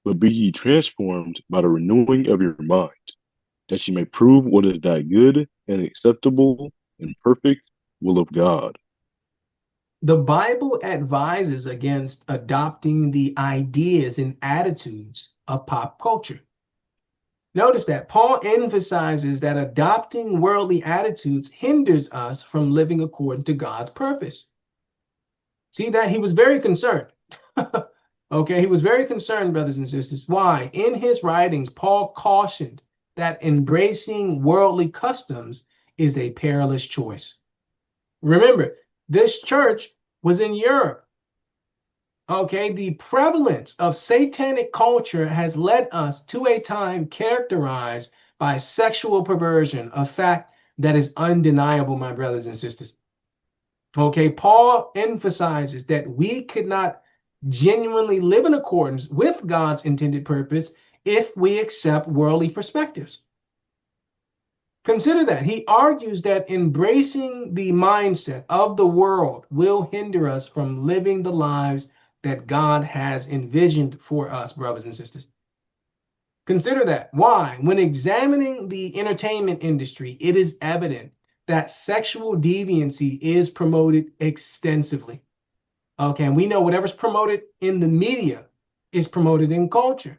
but be ye transformed by the renewing of your mind, that you may prove what is that good and acceptable and perfect will of God. The Bible advises against adopting the ideas and attitudes of pop culture. Notice that Paul emphasizes that adopting worldly attitudes hinders us from living according to God's purpose. See that? He was very concerned. Okay, he was very concerned, brothers and sisters. Why? In his writings, Paul cautioned that embracing worldly customs is a perilous choice. Remember, this church was in Europe. Okay, the prevalence of satanic culture has led us to a time characterized by sexual perversion, a fact that is undeniable, my brothers and sisters. Okay, Paul emphasizes that we could not genuinely live in accordance with God's intended purpose if we accept worldly perspectives. Consider that. He argues that embracing the mindset of the world will hinder us from living the lives that God has envisioned for us, brothers and sisters. Consider that. Why? When examining the entertainment industry, it is evident that sexual deviancy is promoted extensively. Okay, and we know whatever's promoted in the media is promoted in culture.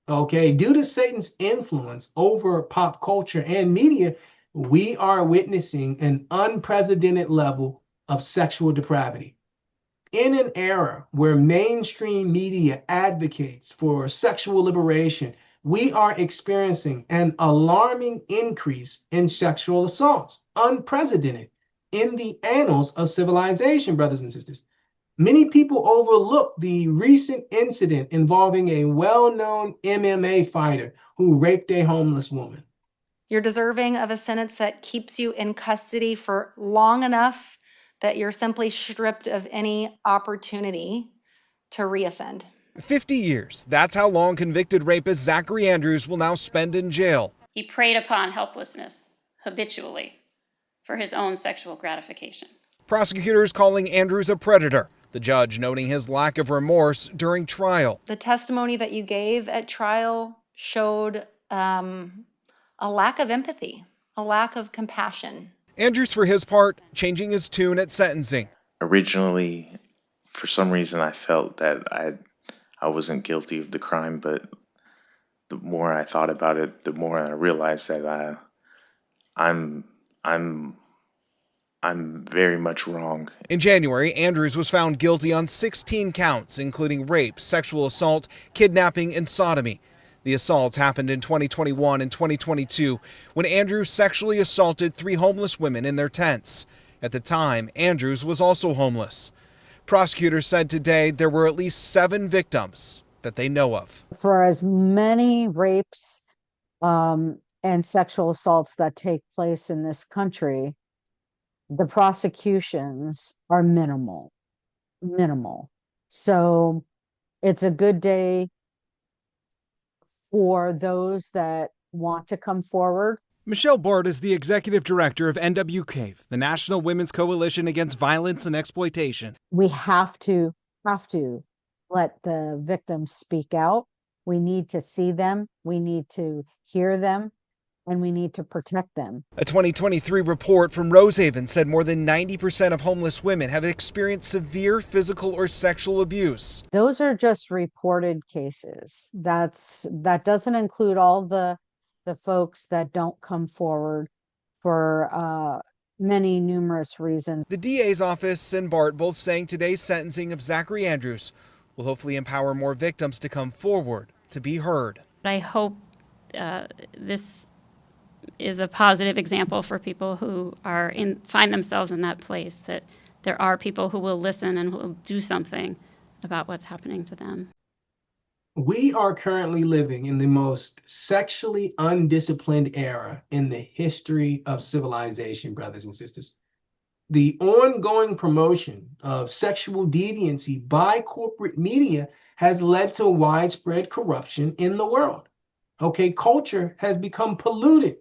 Okay, due to Satan's influence over pop culture and media, we are witnessing an unprecedented level of sexual depravity. In an era where mainstream media advocates for sexual liberation, we are experiencing an alarming increase in sexual assaults, unprecedented in the annals of civilization, brothers and sisters. Many people overlook the recent incident involving a well-known MMA fighter who raped a homeless woman. You're deserving of a sentence that keeps you in custody for long enough that you're simply stripped of any opportunity to reoffend. 50 years. That's how long convicted rapist Zachary Andrews will now spend in jail. He preyed upon helplessness habitually for his own sexual gratification. Prosecutors calling Andrews a predator. The judge noting his lack of remorse during trial. The testimony that you gave at trial showed a lack of empathy, a lack of compassion. Andrews, for his part, changing his tune at sentencing. Originally, for some reason, I felt that I wasn't guilty of the crime, but the more I thought about it, the more I realized that I'm very much wrong. In January, Andrews was found guilty on 16 counts, including rape, sexual assault, kidnapping, and sodomy. The assaults happened in 2021 and 2022 when Andrews sexually assaulted 3 homeless women in their tents. At the time, Andrews was also homeless. Prosecutors said today there were at least 7 victims that they know of. For as many rapes and sexual assaults that take place in this country, the prosecutions are minimal. So it's a good day for those that want to come forward. Michelle Bart is the executive director of NWCAVE, the National Women's Coalition Against Violence and Exploitation. We have to let the victims speak out. We need to see them. We need to hear them. And we need to protect them. A 2023 report from Rosehaven said more than 90% of homeless women have experienced severe physical or sexual abuse. Those are just reported cases. That doesn't include all the folks that don't come forward for many numerous reasons. The DA's office and Bart both saying today's sentencing of Zachary Andrews will hopefully empower more victims to come forward to be heard. I hope this is a positive example for people who find themselves in that place, that there are people who will listen and will do something about what's happening to them. We are currently living in the most sexually undisciplined era in the history of civilization, brothers and sisters. The ongoing promotion of sexual deviancy by corporate media has led to widespread corruption in the world. Okay, culture has become polluted.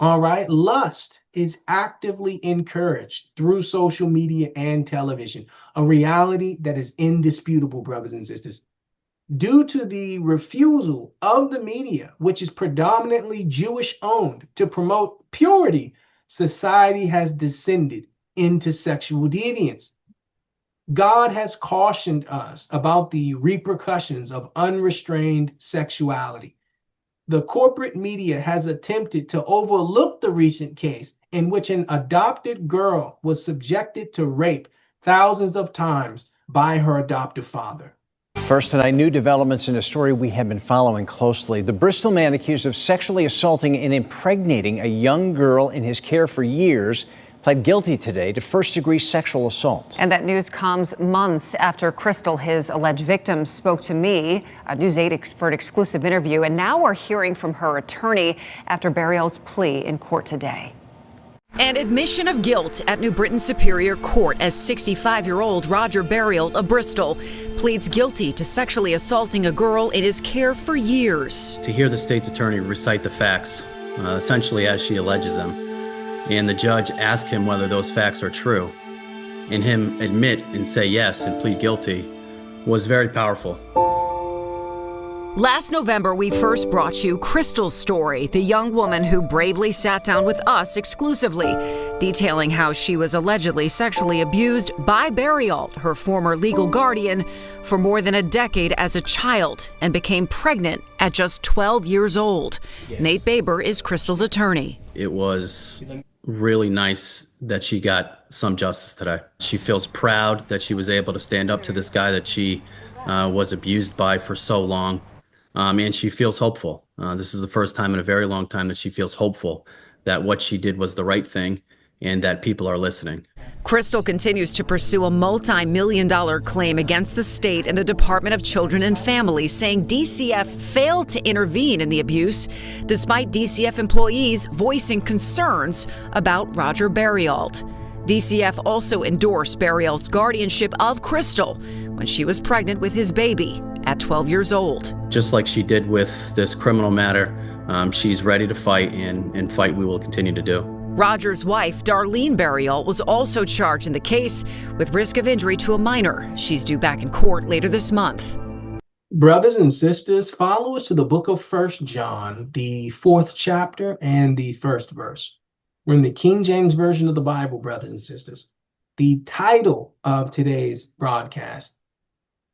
All right, lust is actively encouraged through social media and television, a reality that is indisputable, brothers and sisters. Due to the refusal of the media, which is predominantly Jewish-owned, to promote purity, society has descended into sexual deviance. God has cautioned us about the repercussions of unrestrained sexuality. The corporate media has attempted to overlook the recent case in which an adopted girl was subjected to rape thousands of times by her adoptive father. First tonight, new developments in a story we have been following closely. The Bristol man accused of sexually assaulting and impregnating a young girl in his care for years pled guilty today to first-degree sexual assault. And that news comes months after Crystal, his alleged victim, spoke to me, a News 8 for an exclusive interview. And now we're hearing from her attorney after Berriolt's plea in court today. An admission of guilt at New Britain Superior Court as 65-year-old Roger Berriolt of Bristol pleads guilty to sexually assaulting a girl in his care for years. To hear the state's attorney recite the facts, essentially as she alleges them, and the judge ask him whether those facts are true, and him admit and say yes and plead guilty, was very powerful. Last November, we first brought you Crystal's story, the young woman who bravely sat down with us exclusively, detailing how she was allegedly sexually abused by Berriault, her former legal guardian, for more than a decade as a child, and became pregnant at just 12 years old. Yes. Nate Baber is Crystal's attorney. It was really nice that she got some justice today. She feels proud that she was able to stand up to this guy that she was abused by for so long. And she feels hopeful. This is the first time in a very long time that she feels hopeful that what she did was the right thing and that people are listening. Crystal continues to pursue a multi-million-dollar claim against the state and the Department of Children and Families, saying DCF failed to intervene in the abuse, despite DCF employees voicing concerns about Roger Berriault. DCF also endorsed Berriault's guardianship of Crystal when she was pregnant with his baby at 12 years old. Just like she did with this criminal matter, she's ready to fight, and fight we will continue to do. Roger's wife, Darlene Berriault, was also charged in the case with risk of injury to a minor. She's due back in court later this month. Brothers and sisters, follow us to the book of 1 John, the 4th chapter and the 1st verse. We're in the King James Version of the Bible, brothers and sisters. The title of today's broadcast: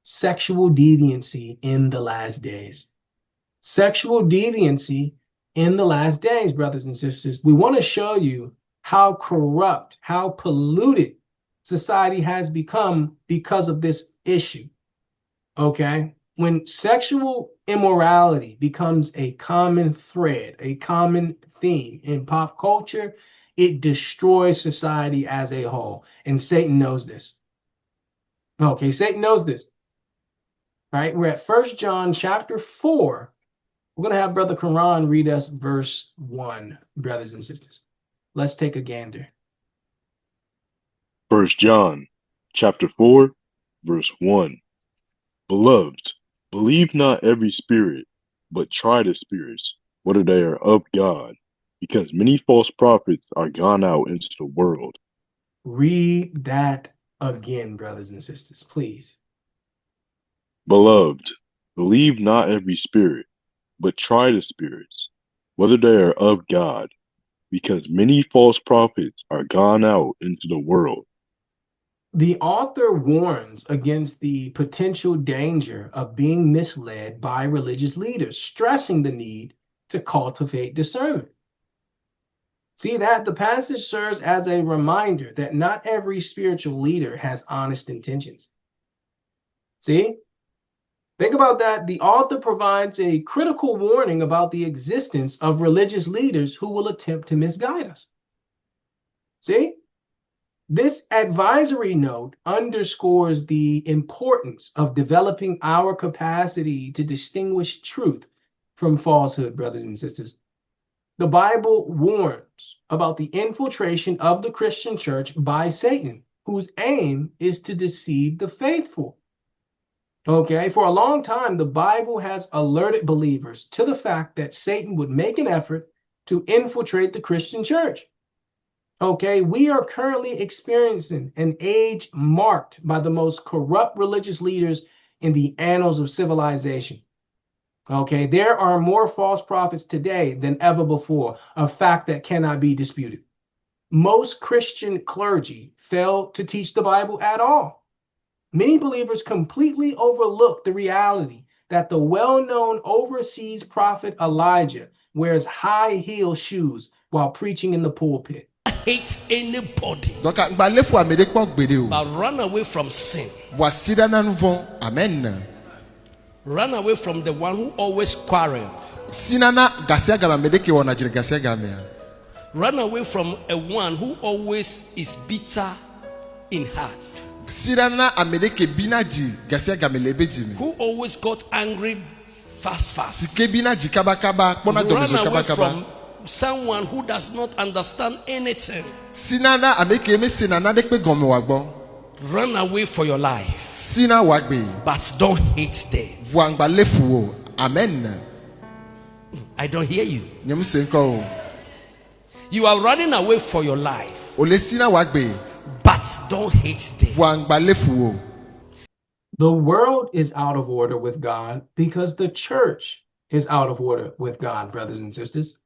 Sexual Deviancy in the Last Days. Sexual deviancy in the last days, brothers and sisters. We want to show you how corrupt, how polluted society has become because of this issue. Okay? When sexual immorality becomes a common thread, a common theme in pop culture, it destroys society as a whole. And Satan knows this. Okay, Satan knows this. Right? We're at 1 John chapter 4. We're going to have Brother Quran read us verse 1, brothers and sisters. Let's take a gander. 1 John chapter 4, verse 1. Beloved, believe not every spirit, but try the spirits, whether they are of God, because many false prophets are gone out into the world. Read that again, brothers and sisters, please. Beloved, believe not every spirit, but try the spirits, whether they are of God, because many false prophets are gone out into the world. The author warns against the potential danger of being misled by religious leaders, stressing the need to cultivate discernment. See that the passage serves as a reminder that not every spiritual leader has honest intentions. See? Think about that. The author provides a critical warning about the existence of religious leaders who will attempt to misguide us. See? This advisory note underscores the importance of developing our capacity to distinguish truth from falsehood, brothers and sisters. The Bible warns about the infiltration of the Christian church by Satan, whose aim is to deceive the faithful. Okay, for a long time, the Bible has alerted believers to the fact that Satan would make an effort to infiltrate the Christian church. Okay, we are currently experiencing an age marked by the most corrupt religious leaders in the annals of civilization. Okay, there are more false prophets today than ever before, a fact that cannot be disputed. Most Christian clergy fail to teach the Bible at all. Many believers completely overlook the reality that the well-known overseas prophet Elijah wears high-heel shoes while preaching in the pulpit. Hates anybody. But run away from sin. Amen. Run away from the one who always quarrel. Run away from a one who always is bitter in heart. Who always got angry fast. Run away from someone who does not understand anything. Run away for your life. But don't hate them. Amen. I don't hear you. You are running away for your life. But don't hate them. The world is out of order with God because the church is out of order with God, brothers and sisters.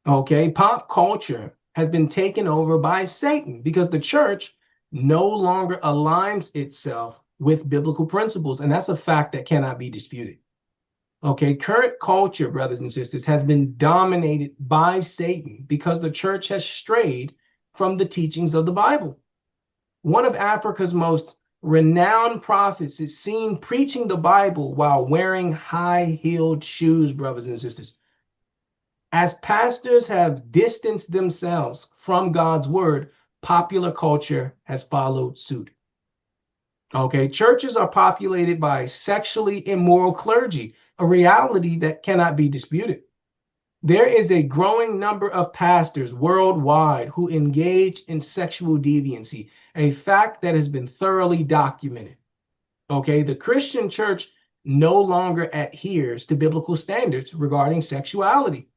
Okay, pop culture has been taken over by Satan because the church no longer aligns itself with biblical principles, and that's a fact that cannot be disputed. Okay, current culture, brothers and sisters, has been dominated by Satan because the church has strayed from the teachings of the Bible. One of Africa's most renowned prophets is seen preaching the Bible while wearing high-heeled shoes, brothers and sisters. As pastors have distanced themselves from God's word, popular culture has followed suit. Okay, churches are populated by sexually immoral clergy, a reality that cannot be disputed. There is a growing number of pastors worldwide who engage in sexual deviancy, a fact that has been thoroughly documented. Okay, the Christian church no longer adheres to biblical standards regarding sexuality.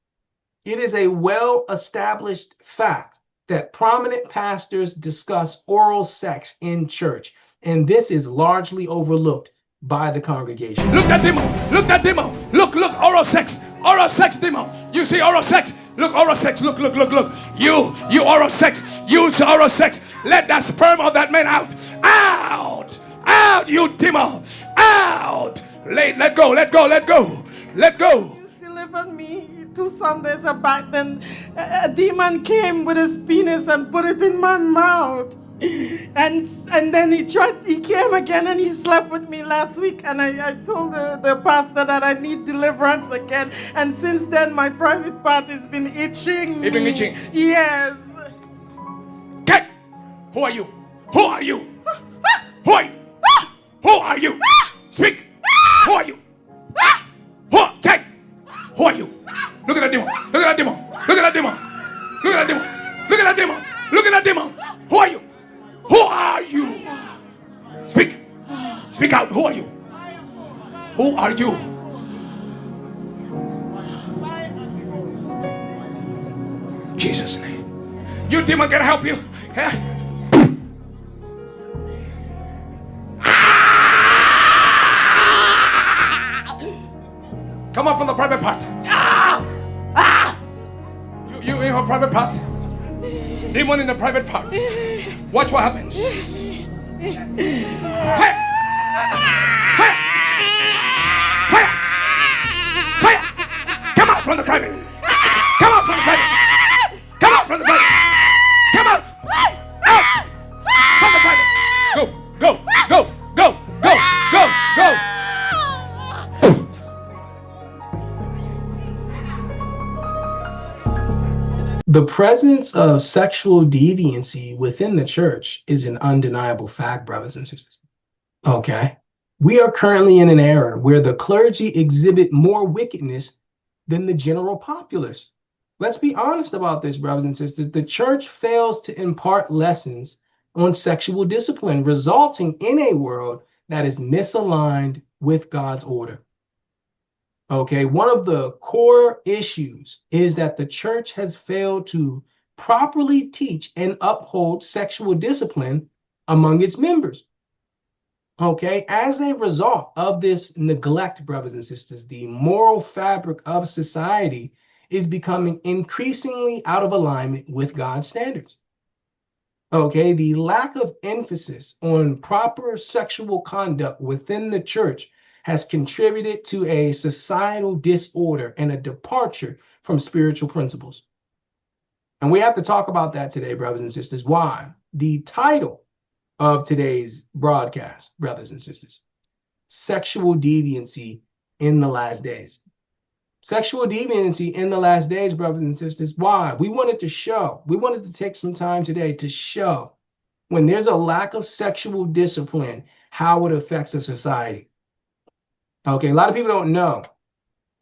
It is a well-established fact that prominent pastors discuss oral sex in church, and this is largely overlooked by the congregation. Look that demo. Look that demo. Look, oral sex. Oral sex demo. You see oral sex. Look, oral sex. Look. You oral sex. Use oral sex. Let that sperm of that man out. Out, you demo. Out. Let go. Delivered me 2 Sundays back. Then a demon came with his penis and put it in my mouth. And then he came again and he slept with me last week, and I told the pastor that I need deliverance again, and since then my private part has been itching. It's been itching? Yes. Okay. Who are you? Who are you? Who are you? Who are you? Speak. Who are you? Check. Who are you? Look at that demon. Look at that demon. Look at that demon. Look at that demon. Look at that demon. Look at that demon. Who are you? Who are you? Speak. Speak out. Who are you? Who are you? Jesus' name. You demon can help you. Come up from the private part. You in her private part. Demon in the private part. Watch what happens. Fire! Fire! Fire! Fire! Come out from the private. Come out from the private. Come out from the private. Come out. Out from the private. Go. The presence of sexual deviancy within the church is an undeniable fact, brothers and sisters. Okay. We are currently in an era where the clergy exhibit more wickedness than the general populace. Let's be honest about this, brothers and sisters. The church fails to impart lessons on sexual discipline, resulting in a world that is misaligned with God's order. Okay, one of the core issues is that the church has failed to properly teach and uphold sexual discipline among its members. Okay, as a result of this neglect, brothers and sisters, the moral fabric of society is becoming increasingly out of alignment with God's standards. Okay, the lack of emphasis on proper sexual conduct within the church has contributed to a societal disorder and a departure from spiritual principles. And we have to talk about that today, brothers and sisters. Why? The title of today's broadcast, brothers and sisters, Sexual Deviancy in the Last Days. Sexual deviancy in the last days, brothers and sisters. Why? We wanted to take some time today to show when there's a lack of sexual discipline, how it affects a society. Okay, a lot of people don't know.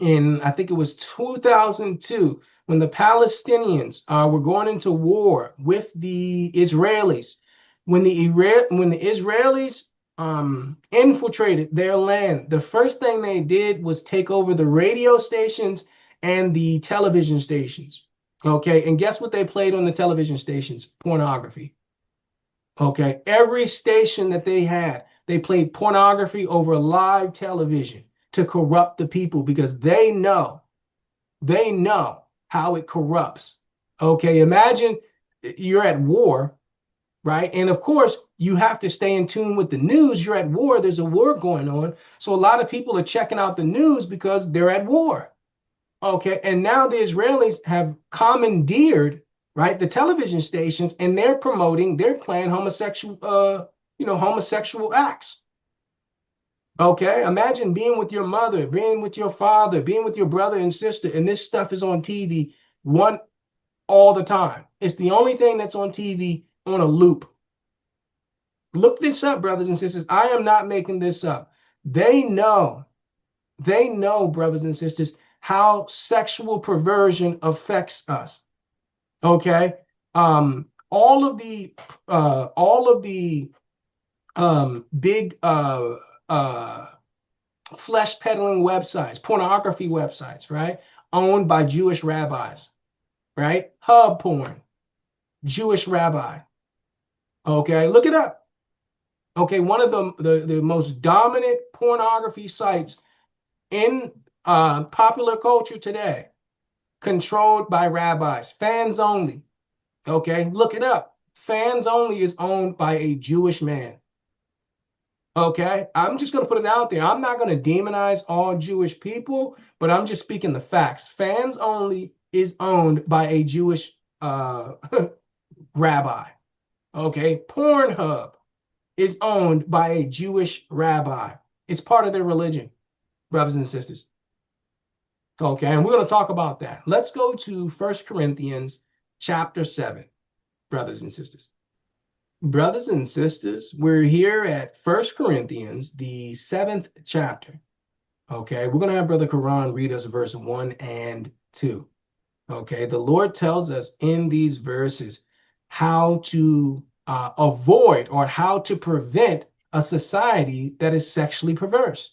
I think it was 2002, when the Palestinians were going into war with the Israelis, when the Israelis infiltrated their land, the first thing they did was take over the radio stations and the television stations. Okay, and guess what they played on the television stations? Pornography. Okay, every station that they had, they played pornography over live television to corrupt the people, because they know how it corrupts. Okay, imagine you're at war, right? And of course, you have to stay in tune with the news. You're at war, there's a war going on. So a lot of people are checking out the news because they're at war. Okay, and now the Israelis have commandeered, right, the television stations, and they're playing homosexual, homosexual acts. Okay, imagine being with your mother, being with your father, being with your brother and sister, and this stuff is on TV all the time. It's the only thing that's on TV on a loop. Look this up, brothers and sisters. I am not making this up. They know, brothers and sisters, how sexual perversion affects us. Okay, all of the big flesh peddling websites, pornography websites, right, owned by Jewish rabbis, right? Hub porn, Jewish rabbi. Okay, look it up. Okay, one of the most dominant pornography sites in popular culture today, controlled by rabbis, fans only. Okay, look it up. Fans only is owned by a Jewish man. Okay, I'm just going to put it out there. I'm not going to demonize all Jewish people, but I'm just speaking the facts. Fans only is owned by a Jewish rabbi. Okay, Pornhub is owned by a Jewish rabbi. It's part of their religion, brothers and sisters. Okay, and we're going to talk about that. Let's go to 1 Corinthians chapter 7, brothers and sisters. Brothers and sisters, we're here at 1 Corinthians, the 7th chapter. Okay, we're going to have Brother Quran read us verse 1 and 2. Okay, the Lord tells us in these verses how to avoid or how to prevent a society that is sexually perverse.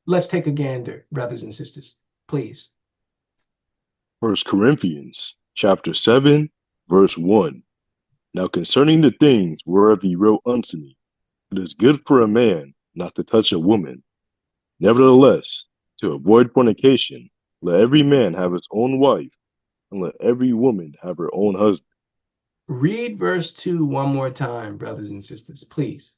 Let's take a gander, brothers and sisters, please. 1 Corinthians chapter 7, verse 1. Now concerning the things whereof ye wrote unto me, it is good for a man not to touch a woman. Nevertheless, to avoid fornication, let every man have his own wife, and let every woman have her own husband. Read verse 2 one more time, brothers and sisters, please.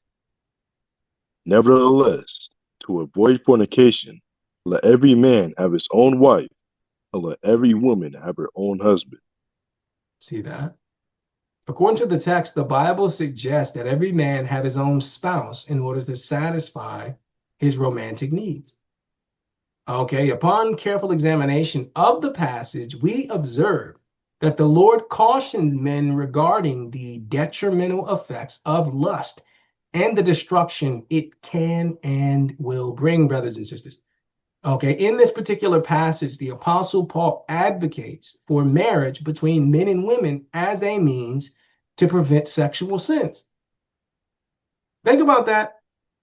Nevertheless, to avoid fornication, let every man have his own wife, and let every woman have her own husband. See that? According to the text, the Bible suggests that every man have his own spouse in order to satisfy his romantic needs. Okay, upon careful examination of the passage, we observe that the Lord cautions men regarding the detrimental effects of lust and the destruction it can and will bring, brothers and sisters. Okay, in this particular passage, the Apostle Paul advocates for marriage between men and women as a means to prevent sexual sins. Think about that.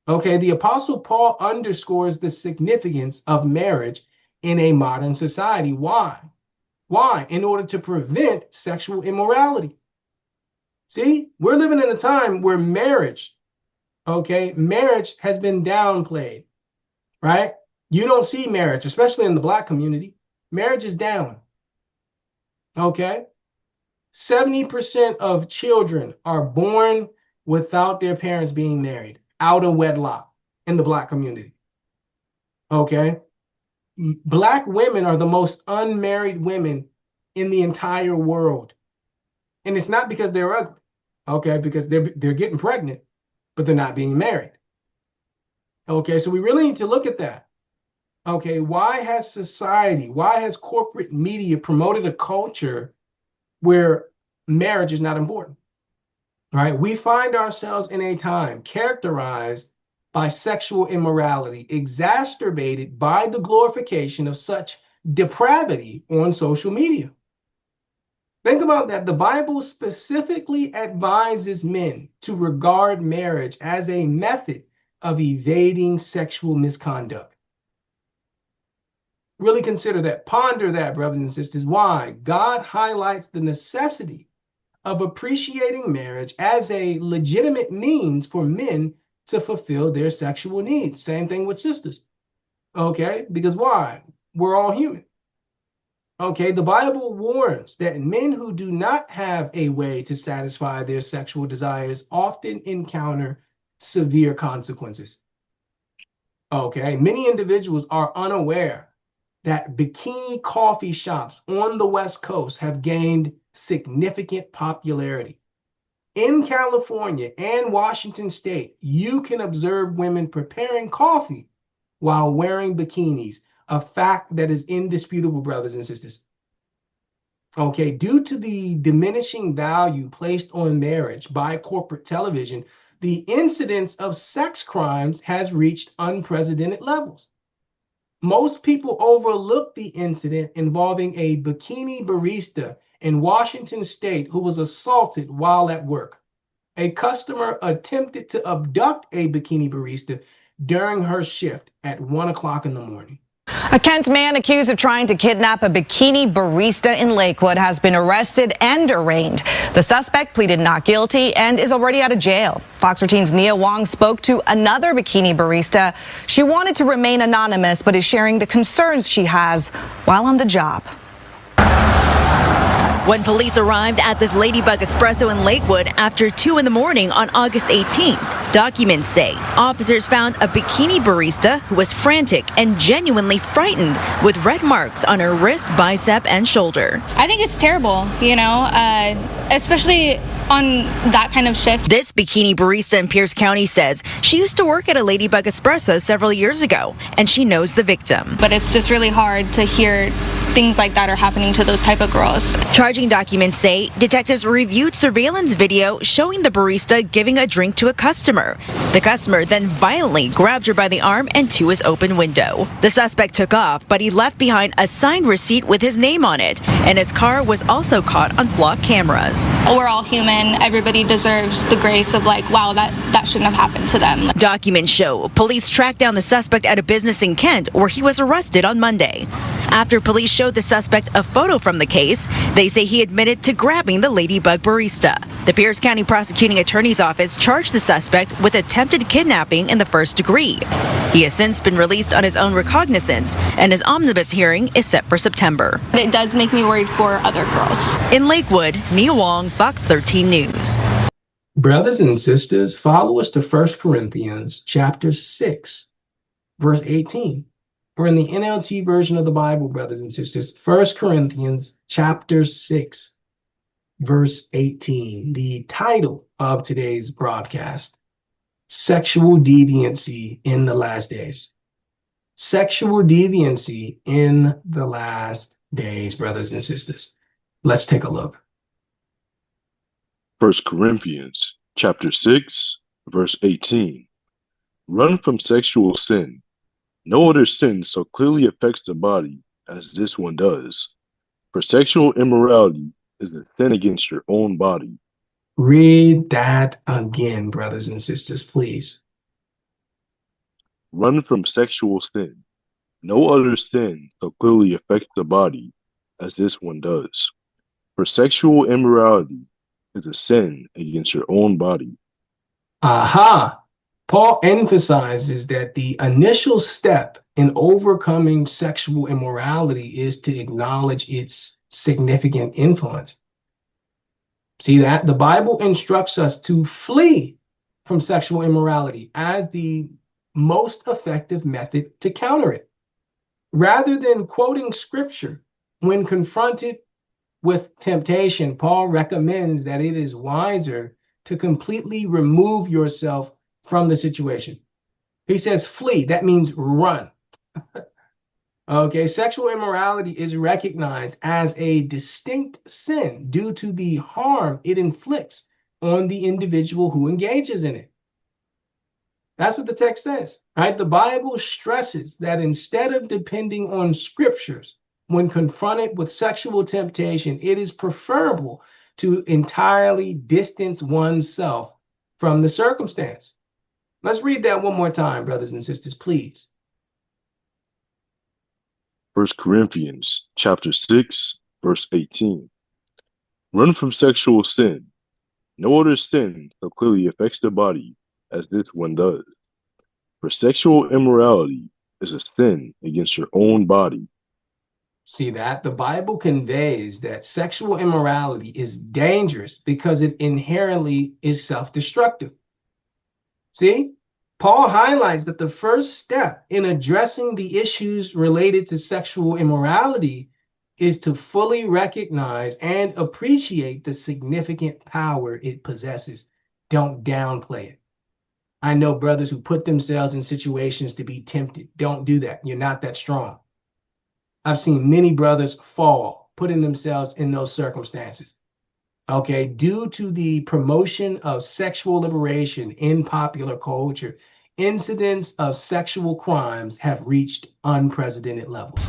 Okay, the Apostle Paul underscores the significance of marriage in a modern society. Why? Why? In order to prevent sexual immorality. See, we're living in a time where marriage has been downplayed, right? You don't see marriage, especially in the Black community. Marriage is down. Okay? 70% of children are born without their parents being married, out of wedlock in the Black community. Okay. Black women are the most unmarried women in the entire world. And it's not because they're ugly, okay, because they're getting pregnant, but they're not being married. Okay, so we really need to look at that. Okay, why has corporate media promoted a culture where marriage is not important? Right? We find ourselves in a time characterized by sexual immorality, exacerbated by the glorification of such depravity on social media. Think about that. The Bible specifically advises men to regard marriage as a method of evading sexual misconduct. Really consider that. Ponder that, brothers and sisters. Why? God highlights the necessity of appreciating marriage as a legitimate means for men to fulfill their sexual needs. Same thing with sisters. Okay? Because why? We're all human. Okay, the Bible warns that men who do not have a way to satisfy their sexual desires often encounter severe consequences. Okay, many individuals are unaware that bikini coffee shops on the West Coast have gained significant popularity. In California and Washington State, you can observe women preparing coffee while wearing bikinis, a fact that is indisputable, brothers and sisters. Okay, due to the diminishing value placed on marriage by corporate television, the incidence of sex crimes has reached unprecedented levels. Most people overlook the incident involving a bikini barista in Washington State who was assaulted while at work. A customer attempted to abduct a bikini barista during her shift at 1 o'clock in the morning. A Kent man accused of trying to kidnap a bikini barista in Lakewood has been arrested and arraigned. The suspect pleaded not guilty and is already out of jail. Fox 13's Nia Wong spoke to another bikini barista. She wanted to remain anonymous, but is sharing the concerns she has while on the job. When police arrived at this Ladybug Espresso in Lakewood after 2 in the morning on August 18th, documents say officers found a bikini barista who was frantic and genuinely frightened with red marks on her wrist, bicep, and shoulder. I think it's terrible, especially on that kind of shift. This bikini barista in Pierce County says she used to work at a Ladybug Espresso several years ago, and she knows the victim. But it's just really hard to hear things like that are happening to those type of girls. Charging documents say detectives reviewed surveillance video showing the barista giving a drink to a customer. The customer then violently grabbed her by the arm and to his open window. The suspect took off, but he left behind a signed receipt with his name on it, and his car was also caught on flock cameras. We're all human. Everybody deserves the grace of wow, that shouldn't have happened to them. Documents show police tracked down the suspect at a business in Kent where he was arrested on Monday. After police showed the suspect a photo from the case, they say he admitted to grabbing the Ladybug barista. The Pierce County Prosecuting Attorney's Office charged the suspect with attempted kidnapping in the first degree. He has since been released on his own recognizance, and his omnibus hearing is set for September. It does make me worried for other girls. In Lakewood, Nia Wong, Fox 13 News. Brothers and sisters, follow us to 1 Corinthians chapter 6, verse 18. We're in the NLT version of the Bible, brothers and sisters. 1 Corinthians chapter 6, verse 18. The title of today's broadcast, Sexual Deviancy in the Last Days. Sexual deviancy in the last days, brothers and sisters. Let's take a look. 1 Corinthians chapter 6, verse 18. Run from sexual sin. No other sin so clearly affects the body as this one does. For sexual immorality is a sin against your own body. Read that again, brothers and sisters, please. Run from sexual sin. No other sin so clearly affects the body as this one does. For sexual immorality is a sin against your own body. Aha! Paul emphasizes that the initial step in overcoming sexual immorality is to acknowledge its significant influence. See that? The Bible instructs us to flee from sexual immorality as the most effective method to counter it. Rather than quoting scripture when confronted with temptation, Paul recommends that it is wiser to completely remove yourself from the situation. He says flee, that means run. Okay, sexual immorality is recognized as a distinct sin due to the harm it inflicts on the individual who engages in it. That's what the text says, right? The Bible stresses that instead of depending on scriptures when confronted with sexual temptation, it is preferable to entirely distance oneself from the circumstance. Let's read that one more time, brothers and sisters, please. 1 Corinthians chapter 6, verse 18. Run from sexual sin. No other sin so clearly affects the body as this one does. For sexual immorality is a sin against your own body. See that? The Bible conveys that sexual immorality is dangerous because it inherently is self-destructive. See? Paul highlights that the first step in addressing the issues related to sexual immorality is to fully recognize and appreciate the significant power it possesses. Don't downplay it. I know brothers who put themselves in situations to be tempted. Don't do that. You're not that strong. I've seen many brothers fall, putting themselves in those circumstances. Okay, due to the promotion of sexual liberation in popular culture, incidents of sexual crimes have reached unprecedented levels.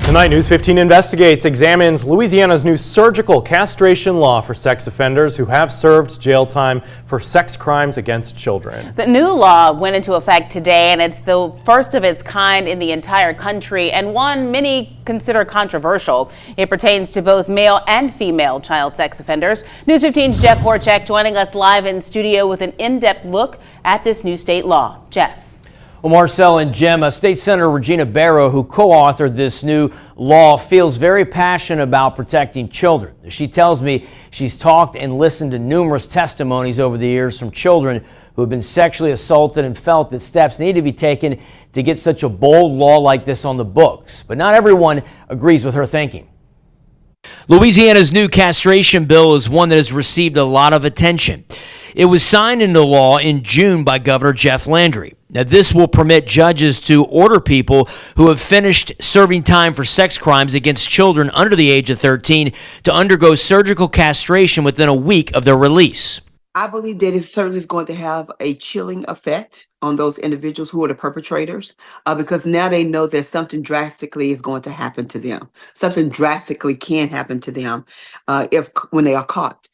Tonight, News 15 Investigates examines Louisiana's new surgical castration law for sex offenders who have served jail time for sex crimes against children. The new law went into effect today, and it's the first of its kind in the entire country, and one many consider controversial. It pertains to both male and female child sex offenders. News 15's Jeff Horchak joining us live in studio with an in-depth look at this new state law. Jeff. Well, Marcel and Jim, State Senator Regina Barrow, who co-authored this new law, feels very passionate about protecting children. She tells me she's talked and listened to numerous testimonies over the years from children who have been sexually assaulted and felt that steps need to be taken to get such a bold law like this on the books. But not everyone agrees with her thinking. Louisiana's new castration bill is one that has received a lot of attention. It was signed into law in June by Governor Jeff Landry. Now, this will permit judges to order people who have finished serving time for sex crimes against children under the age of 13 to undergo surgical castration within a week of their release. I believe that it certainly is going to have a chilling effect on those individuals who are the perpetrators, because now they know that something drastically is going to happen to them. Something drastically can happen to them when they are caught.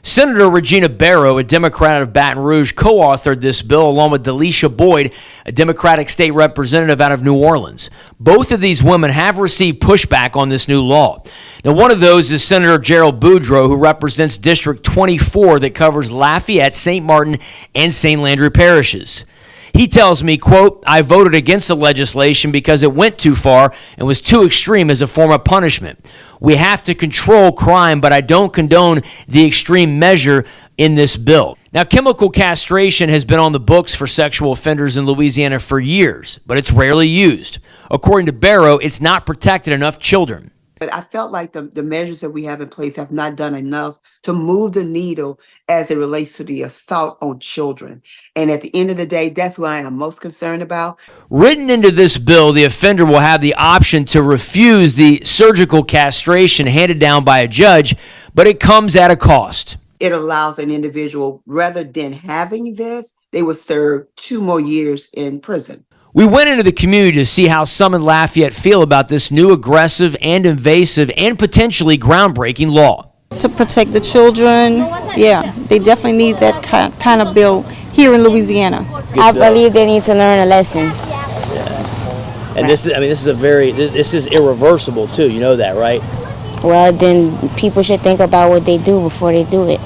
Senator Regina Barrow, a Democrat out of Baton Rouge, co-authored this bill along with Delisha Boyd, a Democratic state representative out of New Orleans. Both of these women have received pushback on this new law. Now, one of those is Senator Gerald Boudreaux, who represents District 24 that covers Lafayette, St. Martin, and St. Landry parishes. He tells me, quote, I voted against the legislation because it went too far and was too extreme as a form of punishment. We have to control crime, but I don't condone the extreme measure in this bill. Now, chemical castration has been on the books for sexual offenders in Louisiana for years, but it's rarely used. According to Barrow, it's not protected enough children. But I felt like the measures that we have in place have not done enough to move the needle as it relates to the assault on children. And at the end of the day, that's what I am most concerned about. Written into this bill, the offender will have the option to refuse the surgical castration handed down by a judge, but it comes at a cost. It allows an individual, rather than having this, they would serve 2 more years in prison. We went into the community to see how some in Lafayette feel about this new aggressive and invasive and potentially groundbreaking law. To protect the children, yeah, they definitely need that kind of bill here in Louisiana. I believe they need to learn a lesson. Yeah. And this is irreversible too, you know that, right? Well, then people should think about what they do before they do it.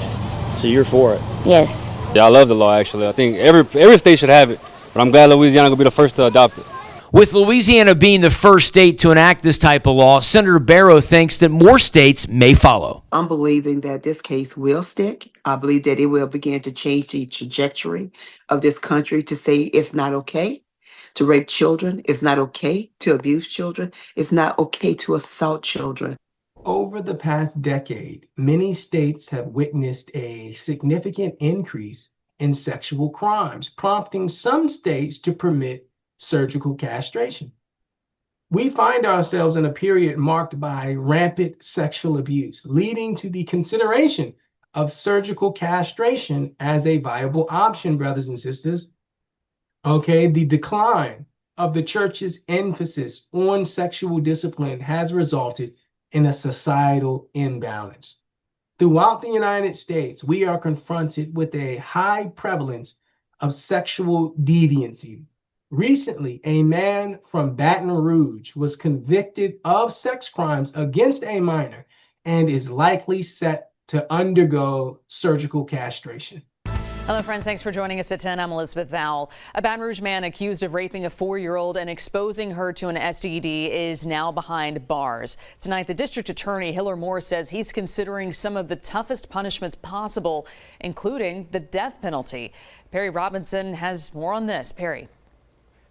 So you're for it? Yes. Yeah, I love the law, actually. I think every state should have it. But I'm glad Louisiana will be the first to adopt it. With Louisiana being the first state to enact this type of law, Senator Barrow thinks that more states may follow. I'm believing that this case will stick. I believe that it will begin to change the trajectory of this country to say it's not okay to rape children. It's not okay to abuse children. It's not okay to assault children. Over the past decade, many states have witnessed a significant increase in sexual crimes, prompting some states to permit surgical castration. We find ourselves in a period marked by rampant sexual abuse, leading to the consideration of surgical castration as a viable option, brothers and sisters. Okay, the decline of the church's emphasis on sexual discipline has resulted in a societal imbalance. Throughout the United States, we are confronted with a high prevalence of sexual deviancy. Recently, a man from Baton Rouge was convicted of sex crimes against a minor and is likely set to undergo surgical castration. Hello, friends. Thanks for joining us at 10. I'm Elizabeth Vowell. A Baton Rouge man accused of raping a 4-year-old and exposing her to an STD is now behind bars. Tonight, the district attorney, Hiller Moore, says he's considering some of the toughest punishments possible, including the death penalty. Perry Robinson has more on this. Perry.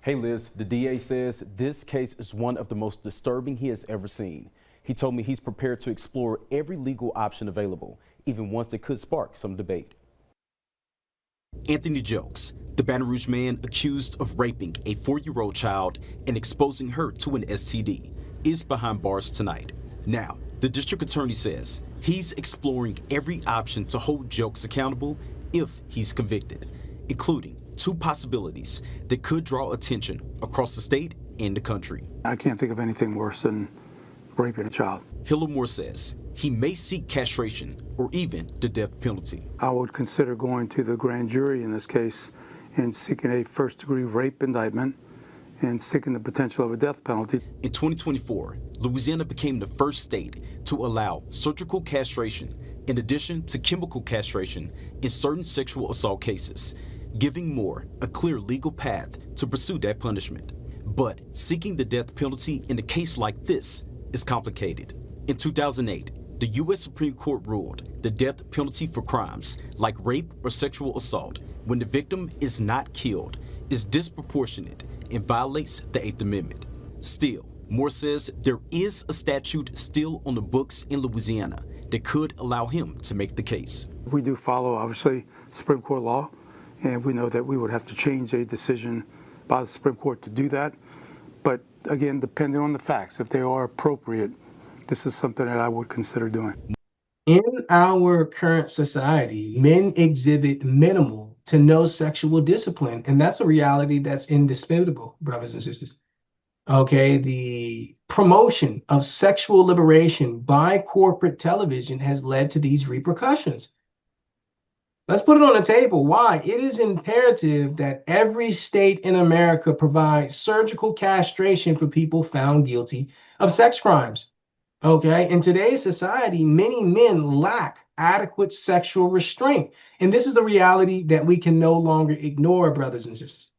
Hey, Liz, the DA says this case is one of the most disturbing he has ever seen. He told me he's prepared to explore every legal option available, even ones that could spark some debate. Anthony Jokes, the Baton Rouge man accused of raping a 4-year-old child and exposing her to an STD, is behind bars tonight. Now, the district attorney says he's exploring every option to hold Jokes accountable if he's convicted, including 2 possibilities that could draw attention across the state and the country. I can't think of anything worse than raping a child. Hiller Moore says he may seek castration or even the death penalty. I would consider going to the grand jury in this case and seeking a first-degree rape indictment and seeking the potential of a death penalty. In 2024, Louisiana became the first state to allow surgical castration in addition to chemical castration in certain sexual assault cases, giving Moore a clear legal path to pursue that punishment. But seeking the death penalty in a case like this is complicated. In 2008, the U.S. Supreme Court ruled the death penalty for crimes like rape or sexual assault when the victim is not killed is disproportionate and violates the 8th Amendment. Still, Moore says there is a statute still on the books in Louisiana that could allow him to make the case. We do follow, obviously, Supreme Court law, and we know that we would have to change a decision by the Supreme Court to do that. But again, depending on the facts, if they are appropriate, this is something that I would consider doing. In our current society, men exhibit minimal to no sexual discipline, and that's a reality that's indisputable, brothers and sisters. Okay, the promotion of sexual liberation by corporate television has led to these repercussions. Let's put it on the table. Why? It is imperative that every state in America provide surgical castration for people found guilty of sex crimes. Okay, in today's society, many men lack adequate sexual restraint. And this is a reality that we can no longer ignore, brothers and sisters.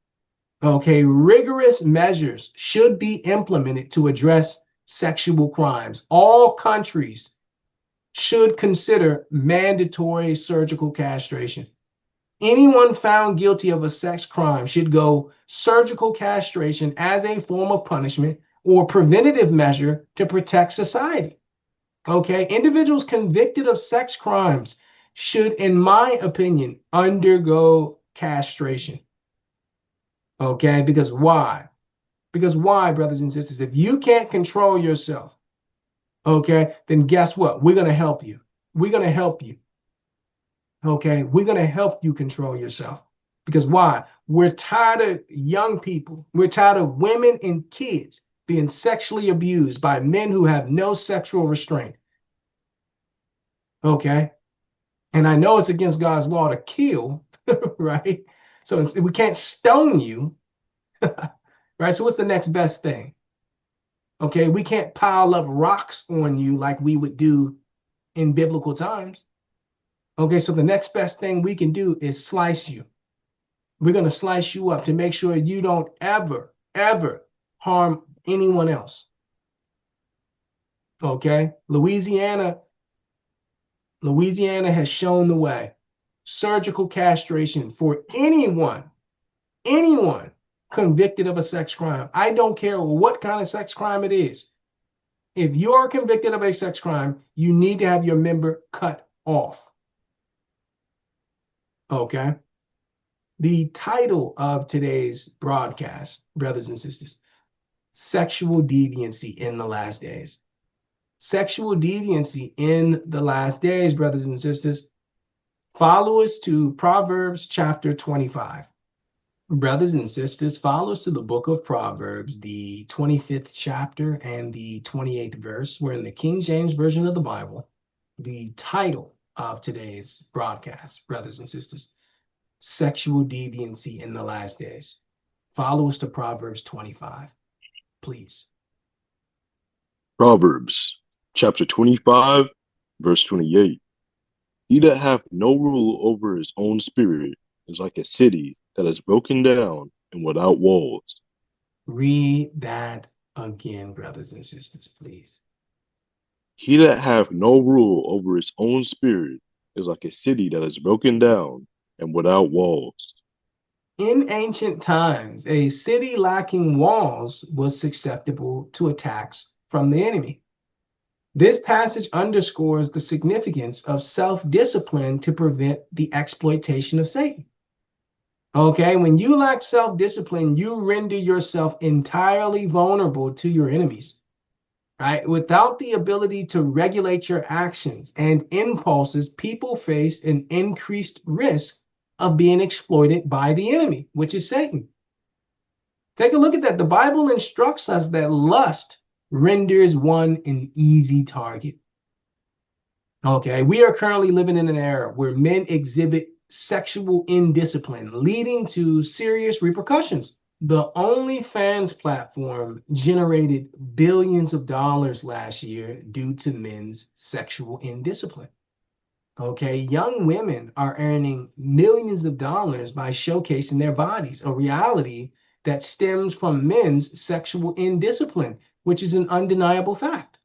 Okay, rigorous measures should be implemented to address sexual crimes. All countries should consider mandatory surgical castration. Anyone found guilty of a sex crime should go surgical castration as a form of punishment or preventative measure to protect society. Okay, individuals convicted of sex crimes should, in my opinion, undergo castration. Okay, because why? Because why, brothers and sisters? If you can't control yourself, okay, then guess what? We're going to help you. We're going to help you. Okay, we're going to help you control yourself. Because why? We're tired of young people. We're tired of women and kids being sexually abused by men who have no sexual restraint. Okay, and I know it's against God's law to kill, right? So we can't stone you, right? So what's the next best thing? Okay, we can't pile up rocks on you like we would do in biblical times. Okay, so the next best thing we can do is slice you. We're going to slice you up to make sure you don't ever harm anyone else. Okay? Louisiana has shown the way. Surgical castration for anyone convicted of a sex crime. I don't care what kind of sex crime it is. If you are convicted of a sex crime, you need to have your member cut off. Okay? The title of today's broadcast, brothers and sisters, Sexual Deviancy in the Last Days. Sexual deviancy in the last days, brothers and sisters. Follow us to Proverbs chapter 25. Brothers and sisters, follow us to the book of Proverbs, the 25th chapter and the 28th verse. We're in the King James Version of the Bible. The title of today's broadcast, brothers and sisters, Sexual Deviancy in the Last Days. Follow us to Proverbs 25, please. Proverbs chapter 25, verse 28. He that hath no rule over his own spirit is like a city that is broken down and without walls. Read that again, brothers and sisters, please. He that hath no rule over his own spirit is like a city that is broken down and without walls. In ancient times, a city lacking walls was susceptible to attacks from the enemy. This passage underscores the significance of self-discipline to prevent the exploitation of Satan. Okay, when you lack self-discipline, you render yourself entirely vulnerable to your enemies. Right? Without the ability to regulate your actions and impulses, people face an increased risk of being exploited by the enemy, which is Satan. Take a look at that. The Bible instructs us that lust renders one an easy target. Okay, we are currently living in an era where men exhibit sexual indiscipline, leading to serious repercussions. The OnlyFans platform generated billions of dollars last year due to men's sexual indiscipline. Okay, young women are earning millions of dollars by showcasing their bodies, a reality that stems from men's sexual indiscipline, which is an undeniable fact.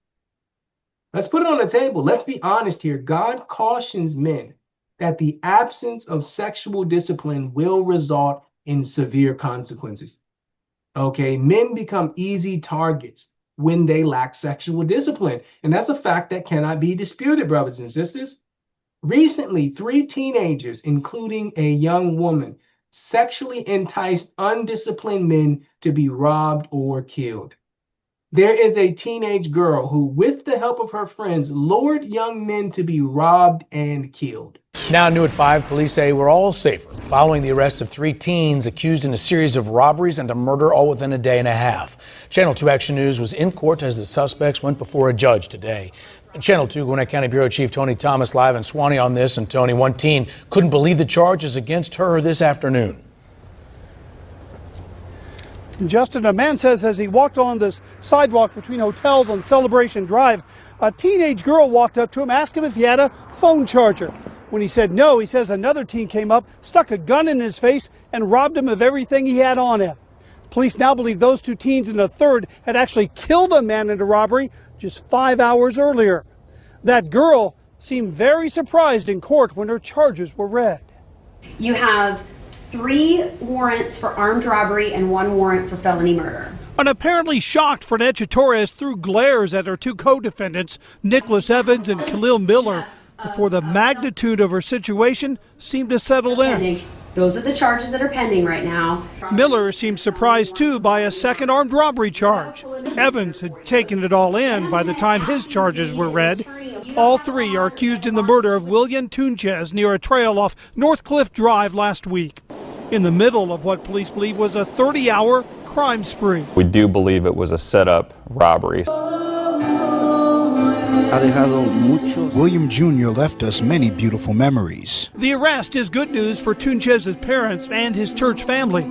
Let's put it on the table. Let's be honest here. God cautions men that the absence of sexual discipline will result in severe consequences. Okay, men become easy targets when they lack sexual discipline. And that's a fact that cannot be disputed, brothers and sisters. Recently, 3 teenagers, including a young woman, sexually enticed undisciplined men to be robbed or killed. There is a teenage girl who, with the help of her friends, lured young men to be robbed and killed. Now new at 5, police say we're all safer following the arrest of 3 teens accused in a series of robberies and a murder all within a day and a half. Channel 2 Action News was in court as the suspects went before a judge today. Channel 2 Gwinnett County Bureau Chief Tony Thomas live in Swanee on this. And Tony, one teen couldn't believe the charges against her this afternoon. Justin, a man says as he walked on this sidewalk between hotels on Celebration Drive, a teenage girl walked up to him, asked him if he had a phone charger. When he said no, he says another teen came up, stuck a gun in his face, and robbed him of everything he had on him. Police now believe those 2 teens and a third had actually killed a man in a robbery just 5 hours earlier. That girl seemed very surprised in court when her charges were read. You have 3 warrants for armed robbery and 1 warrant for felony murder. And apparently shocked, Fernetta Torres threw glares at her 2 co-defendants, Nicholas Evans and Khalil Miller, before the magnitude of her situation seemed to settle in. Those are the charges that are pending right now. Miller seemed surprised too by a second armed robbery charge. Evans had taken it all in by the time his charges were read. All 3 are accused in the murder of William Tunchez near a trail off North Cliff Drive last week, in the middle of what police believe was a 30-hour crime spree. We do believe it was a set-up robbery. William Jr. left us many beautiful memories. The arrest is good news for Tunchez's parents and his church family.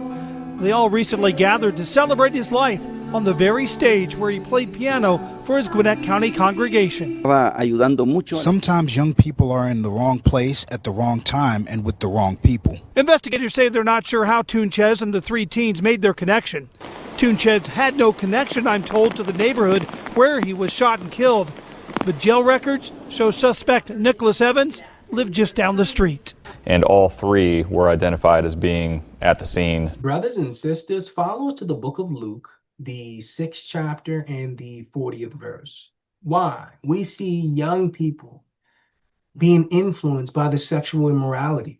They all recently gathered to celebrate his life on the very stage where he played piano for his Gwinnett County congregation. Sometimes young people are in the wrong place at the wrong time and with the wrong people. Investigators say they're not sure how Tunchez and the 3 teens made their connection. Tunched's had no connection, I'm told, to the neighborhood where he was shot and killed. But jail records show suspect Nicholas Evans lived just down the street. And all three were identified as being at the scene. Brothers and sisters, follow us to the book of Luke, the 6th chapter and the 40th verse. Why? We see young people being influenced by the sexual immorality,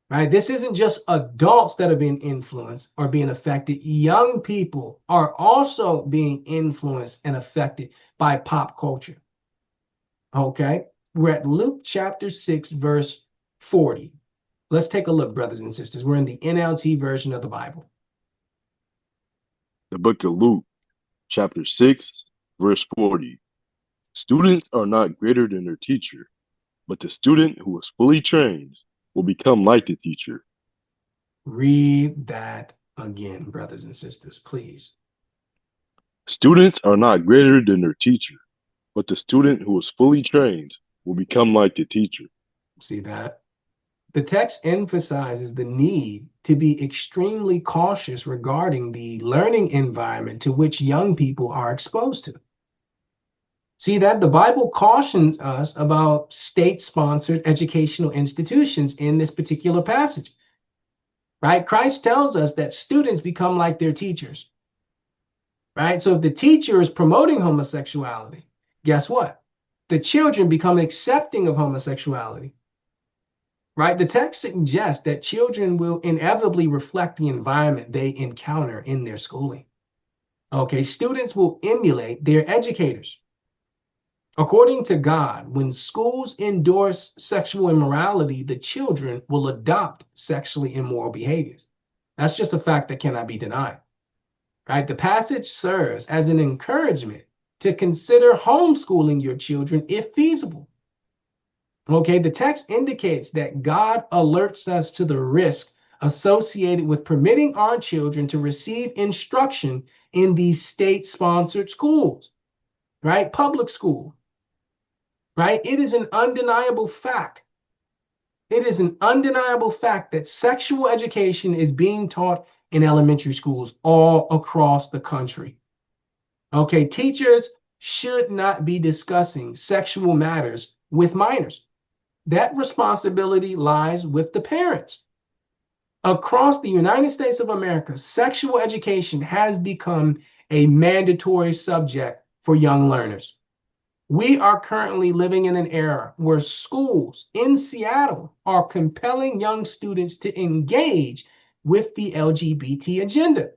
right? This isn't just adults that are being influenced or being affected. Young people are also being influenced and affected by pop culture. Okay? We're at Luke chapter 6, verse 40. Let's take a look, brothers and sisters. We're in the NLT version of the Bible. The book of Luke, chapter 6, verse 40. Students are not greater than their teacher, but the student who is fully trained will become like the teacher. Read that again, brothers and sisters, please. Students are not greater than their teacher, but the student who is fully trained will become like the teacher. See that? The text emphasizes the need to be extremely cautious regarding the learning environment to which young people are exposed to. See that? The Bible cautions us about state-sponsored educational institutions in this particular passage, right? Christ tells us that students become like their teachers, right? So if the teacher is promoting homosexuality, guess what? The children become accepting of homosexuality, right? The text suggests that children will inevitably reflect the environment they encounter in their schooling. Okay, students will emulate their educators. According to God, when schools endorse sexual immorality, the children will adopt sexually immoral behaviors. That's just a fact that cannot be denied, right? The passage serves as an encouragement to consider homeschooling your children if feasible. Okay, the text indicates that God alerts us to the risk associated with permitting our children to receive instruction in these state-sponsored schools, right? Public school, right? It is an undeniable fact. It is an undeniable fact that sexual education is being taught in elementary schools all across the country. Okay, teachers should not be discussing sexual matters with minors. That responsibility lies with the parents. Across the United States of America, sexual education has become a mandatory subject for young learners. We are currently living in an era where schools in Seattle are compelling young students to engage with the LGBT agenda.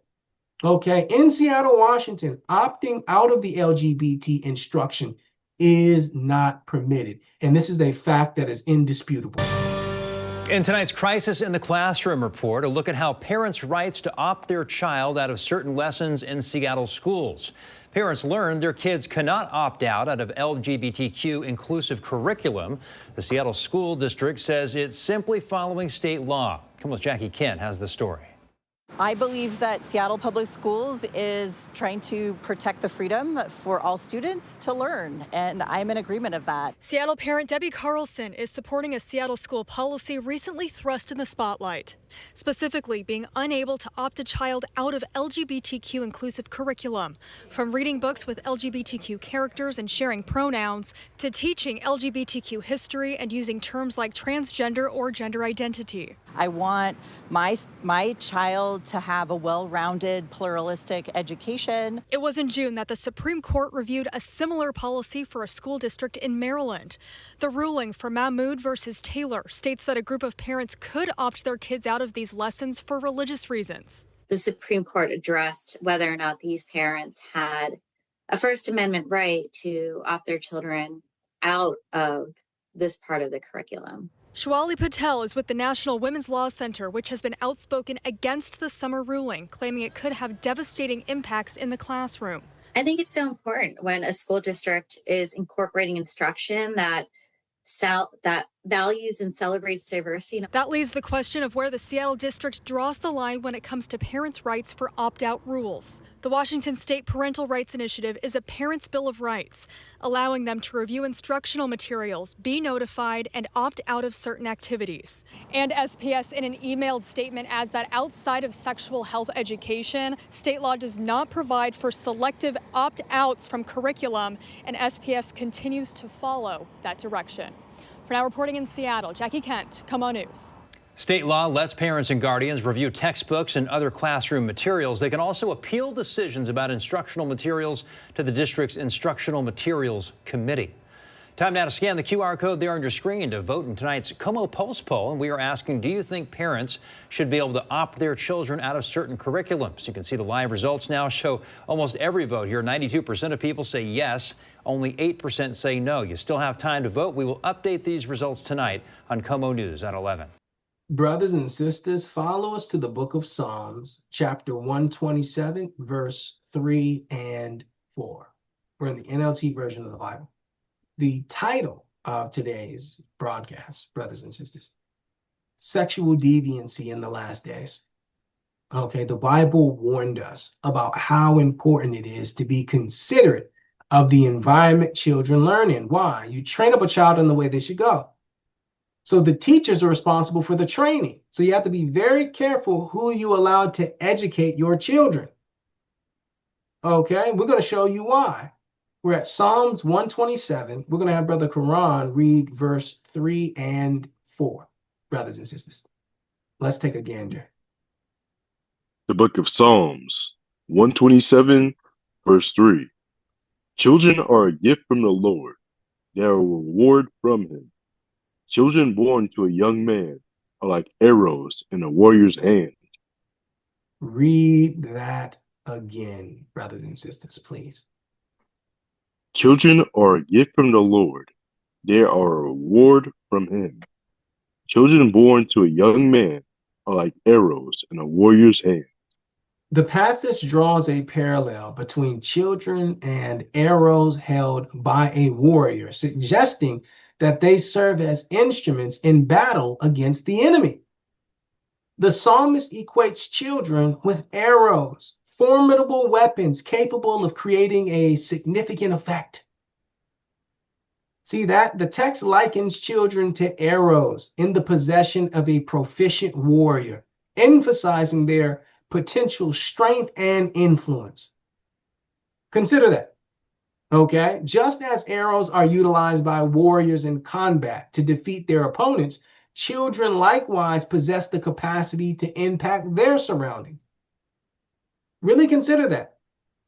Okay, in Seattle, Washington, opting out of the LGBT instruction is not permitted. And this is a fact that is indisputable. In tonight's Crisis in the Classroom report, a look at how parents' rights to opt their child out of certain lessons in Seattle schools. Parents learned their kids cannot opt out of LGBTQ inclusive curriculum. The Seattle School District says it's simply following state law. Come with Jackie Kent has the story. I believe that Seattle Public Schools is trying to protect the freedom for all students to learn, and I'm in agreement of that. Seattle parent Debbie Carlson is supporting a Seattle school policy recently thrust in the spotlight, specifically being unable to opt a child out of LGBTQ inclusive curriculum, from reading books with LGBTQ characters and sharing pronouns, to teaching LGBTQ history and using terms like transgender or gender identity. I want my child to have a well-rounded, pluralistic education. It was in June that the Supreme Court reviewed a similar policy for a school district in Maryland. The ruling for Mahmoud versus Taylor states that a group of parents could opt their kids out of these lessons for religious reasons. The Supreme Court addressed whether or not these parents had a First Amendment right to opt their children out of this part of the curriculum. SEXUALLY Patel is with the National Women's Law Center, which has been outspoken against the summer ruling, claiming it could have devastating impacts in the classroom. I think it's so important when a school district is incorporating instruction that values and celebrates diversity. That leaves the question of where the Seattle district draws the line when it comes to parents' rights for opt-out rules. The Washington State Parental Rights Initiative is a parents' bill of rights, allowing them to review instructional materials, be notified, and opt out of certain activities. And SPS in an emailed statement adds that outside of sexual health education, state law does not provide for selective opt-outs from curriculum, and SPS continues to follow that direction. For now, reporting in Seattle, Jackie Kent, KOMO News. State law lets parents and guardians review textbooks and other classroom materials. They can also appeal decisions about instructional materials to the district's Instructional Materials Committee. Time now to scan the QR code there on your screen to vote in tonight's KOMO Pulse poll. And we are asking, do you think parents should be able to opt their children out of certain curriculums? You can see the live results now show almost every vote here. 92% of people say yes. Only 8% say no. You still have time to vote. We will update these results tonight on KOMO News at 11. Brothers and sisters, follow us to the book of Psalms, chapter 127, verse 3 and 4. We're in the NLT version of the Bible. The title of today's broadcast, brothers and sisters, Sexual Deviancy in the Last Days. Okay, the Bible warned us about how important it is to be considerate of the environment children learn in. Why? You train up a child in the way they should go. So the teachers are responsible for the training. So you have to be very careful who you allow to educate your children. Okay, we're going to show you why. We're at Psalms 127. We're going to have Brother Quran read verse 3 and 4, brothers and sisters. Let's take a gander. The book of Psalms 127, verse 3. Children are a gift from the Lord. They are a reward from him. Children born to a young man are like arrows in a warrior's hand. Read that again, brothers and sisters, please. Children are a gift from the Lord. They are a reward from him. Children born to a young man are like arrows in a warrior's hand. The passage draws a parallel between children and arrows held by a warrior, suggesting that they serve as instruments in battle against the enemy. The psalmist equates children with arrows, formidable weapons capable of creating a significant effect. See that? The text likens children to arrows in the possession of a proficient warrior, emphasizing their potential strength and influence. Consider that. Okay, just as arrows are utilized by warriors in combat to defeat their opponents, children likewise possess the capacity to impact their surroundings. Really consider that,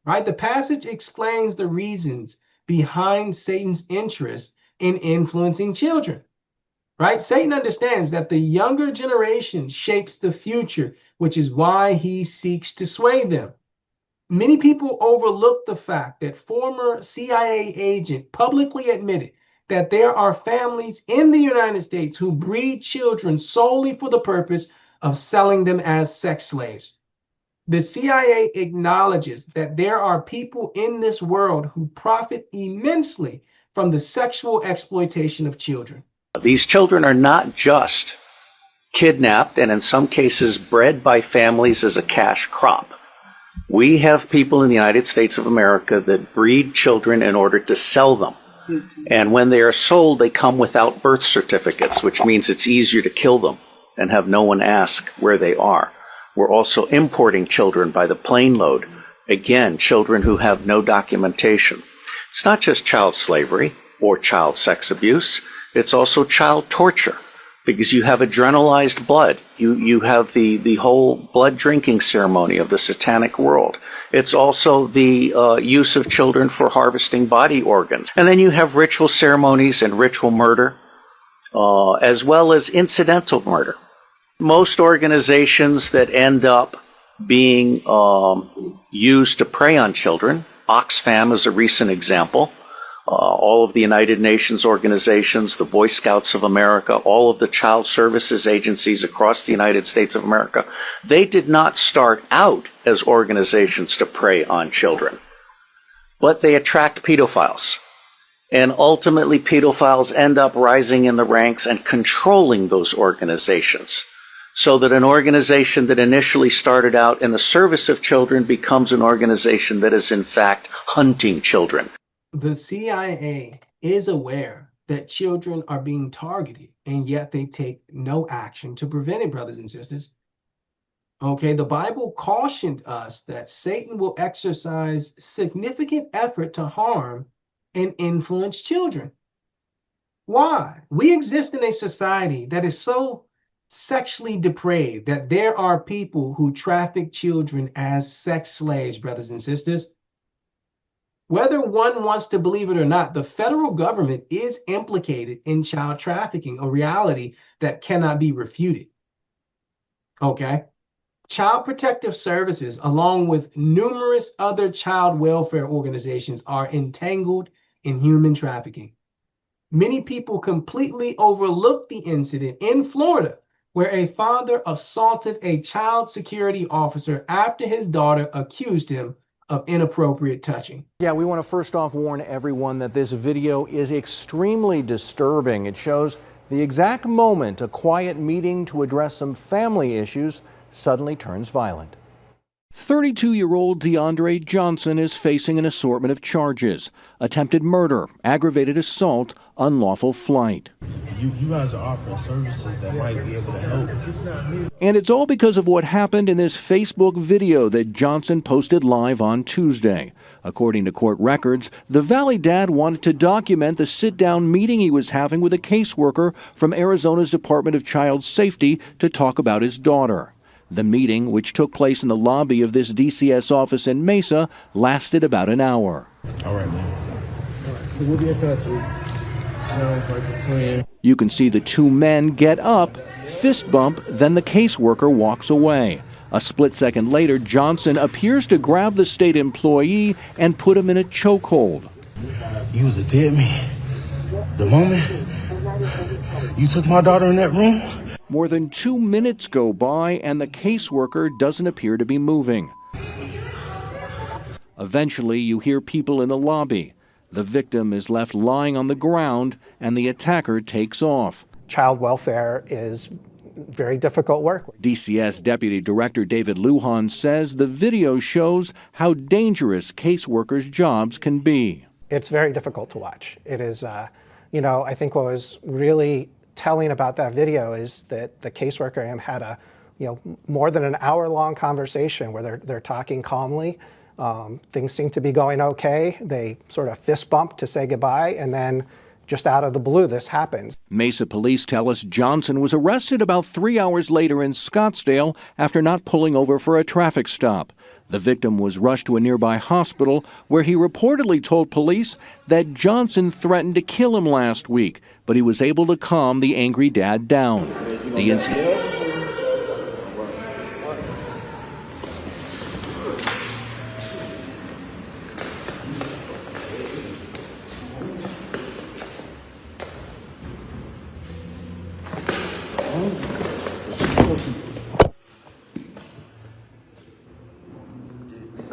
right? The passage explains the reasons behind Satan's interest in influencing children, right? Satan understands that the younger generation shapes the future, which is why he seeks to sway them. Many people overlook the fact that former CIA agent publicly admitted that there are families in the United States who breed children solely for the purpose of selling them as sex slaves. The CIA acknowledges that there are people in this world who profit immensely from the sexual exploitation of children. These children are not just kidnapped and in some cases bred by families as a cash crop. We have people in the United States of America that breed children in order to sell them. And when they are sold, they come without birth certificates, which means it's easier to kill them and have no one ask where they are. We're also importing children by the plane load. Again, children who have no documentation. It's not just child slavery or child sex abuse. It's also child torture, because you have adrenalized blood. You have the whole blood drinking ceremony of the satanic world. It's also the use of children for harvesting body organs. And then you have ritual ceremonies and ritual murder, as well as incidental murder. Most organizations that end up being used to prey on children, Oxfam is a recent example, all of the United Nations organizations, the Boy Scouts of America, all of the child services agencies across the United States of America, they did not start out as organizations to prey on children, but they attract pedophiles. And ultimately, pedophiles end up rising in the ranks and controlling those organizations, so that an organization that initially started out in the service of children becomes an organization that is in fact hunting children. The CIA is aware that children are being targeted, and yet they take no action to prevent it, brothers and sisters. Okay, the Bible cautioned us that Satan will exercise significant effort to harm and influence children. Why? We exist in a society that is so sexually depraved that there are people who traffic children as sex slaves, brothers and sisters. Whether one wants to believe it or not, the federal government is implicated in child trafficking, a reality that cannot be refuted. Okay? Child Protective Services, along with numerous other child welfare organizations, are entangled in human trafficking. Many people completely overlook the incident in Florida where a father assaulted a child security officer after his daughter accused him of inappropriate touching. Yeah, we want to first off warn everyone that this video is extremely disturbing. It shows the exact moment a quiet meeting to address some family issues suddenly turns violent. 32-year-old DeAndre Johnson is facing an assortment of charges: attempted murder, aggravated assault, unlawful flight. You guys are offering services that might be able to help. And it's all because of what happened in this Facebook video that Johnson posted live on Tuesday. According to court records, the Valley dad wanted to document the sit-down meeting he was having with a caseworker from Arizona's Department of Child Safety to talk about his daughter. The meeting, which took place in the lobby of this DCS office in Mesa, lasted about an hour. All right, man. All right, so we'll be in touch. Sounds like a plan. You can see the two men get up, fist bump, then the caseworker walks away. A split second later, Johnson appears to grab the state employee and put him in a chokehold. You was a dead man. The moment you took my daughter in that room. More than 2 minutes go by and the caseworker doesn't appear to be moving. Eventually, you hear people in the lobby. The victim is left lying on the ground and the attacker takes off. Child welfare is very difficult work. DCS Deputy Director David Lujan says the video shows how dangerous caseworkers' jobs can be. It's very difficult to watch. It is, I think what was really telling about that video is that the caseworker had a, more than an hour-long conversation where they're talking calmly. Things seem to be going okay. They sort of fist bump to say goodbye, and then just out of the blue, this happens. Mesa police tell us Johnson was arrested about 3 hours later in Scottsdale after not pulling over for a traffic stop. The victim was rushed to a nearby hospital where he reportedly told police that Johnson threatened to kill him last week, but he was able to calm the angry dad down. The incident.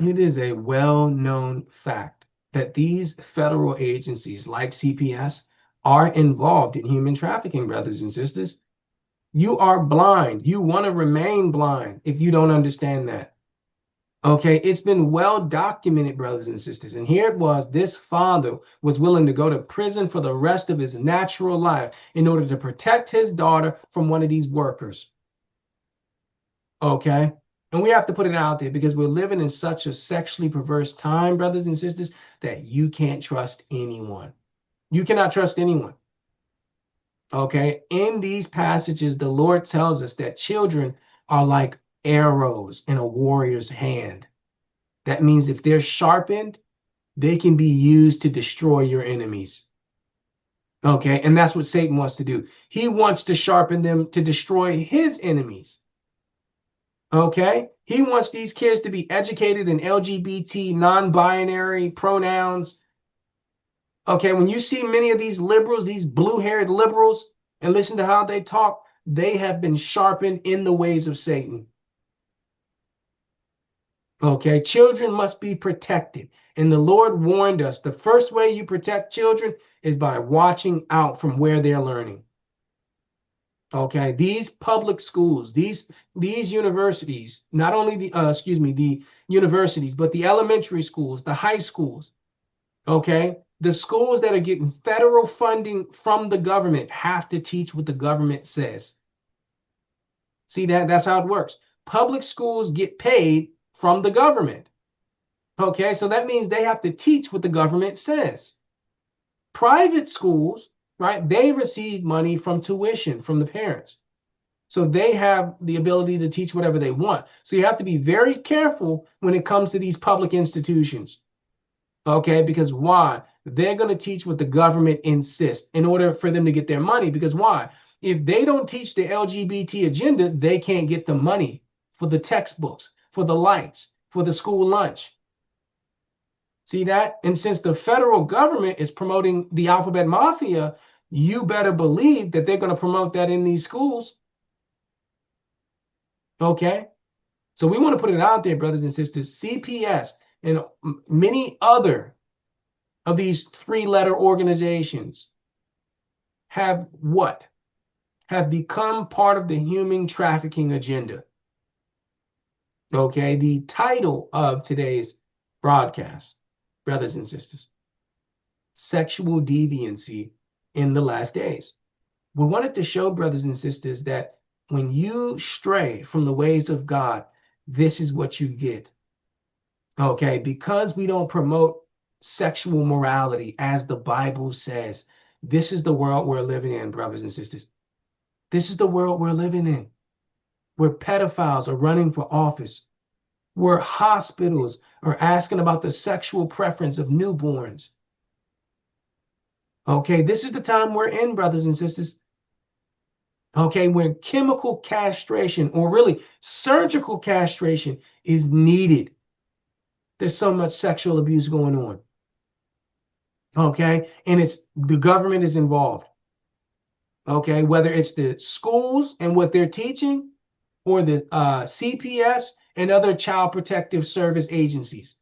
It is a well-known fact that these federal agencies like CPS are involved in human trafficking, brothers and sisters. You are blind. You want to remain blind if you don't understand that. Okay, it's been well documented, brothers and sisters. And here it was, this father was willing to go to prison for the rest of his natural life in order to protect his daughter from one of these workers. Okay? And we have to put it out there because we're living in such a sexually perverse time, brothers and sisters, that you can't trust anyone. You cannot trust anyone. Okay? In these passages, the Lord tells us that children are like arrows in a warrior's hand. That means if they're sharpened, they can be used to destroy your enemies. Okay? And that's what Satan wants to do. He wants to sharpen them to destroy his enemies. Okay, he wants these kids to be educated in LGBT, non-binary pronouns. Okay, when you see many of these liberals, these blue-haired liberals, and listen to how they talk, they have been sharpened in the ways of Satan. Okay, children must be protected. And the Lord warned us, the first way you protect children is by watching out from where they're learning. Okay, these public schools, these universities, not only the universities, but the elementary schools, the high schools, okay, the schools that are getting federal funding from the government have to teach what the government says. See, that's how it works. Public schools get paid from the government. Okay, so that means they have to teach what the government says. Private schools, right, they receive money from tuition from the parents. So they have the ability to teach whatever they want. So you have to be very careful when it comes to these public institutions. Okay, because why? They're going to teach what the government insists in order for them to get their money. Because why? If they don't teach the LGBT agenda, they can't get the money for the textbooks, for the lights, for the school lunch. See that? And since the federal government is promoting the alphabet mafia, you better believe that they're going to promote that in these schools. Okay? So we want to put it out there, brothers and sisters. CPS and many other of these three-letter organizations have what? Have become part of the human trafficking agenda. Okay? The title of today's broadcast, brothers and sisters, sexual deviancy in the last days. We wanted to show, brothers and sisters, that when you stray from the ways of God, this is what you get. Okay, because we don't promote sexual morality as the Bible says, this is the world we're living in, brothers and sisters. This is the world we're living in, where pedophiles are running for office, where hospitals are asking about the sexual preference of newborns. Okay, this is the time we're in, brothers and sisters. Okay, where chemical castration, or really surgical castration, is needed. There's so much sexual abuse going on. Okay, and the government is involved. Okay, whether it's the schools and what they're teaching, or the CPS and other child protective service agencies.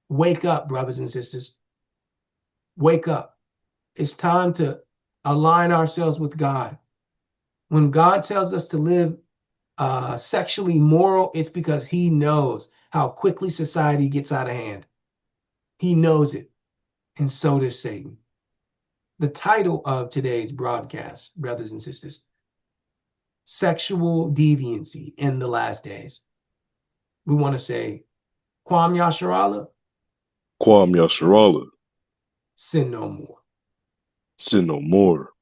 Wake up, brothers and sisters. Wake up. It's time to align ourselves with God. When God tells us to live sexually moral, it's because he knows how quickly society gets out of hand. He knows it, and so does Satan. The title of today's broadcast, brothers and sisters, sexual deviancy in the last days. We want to say, Kwam Yasharala. Kwam Yasharala. Sin no more. Sin no more.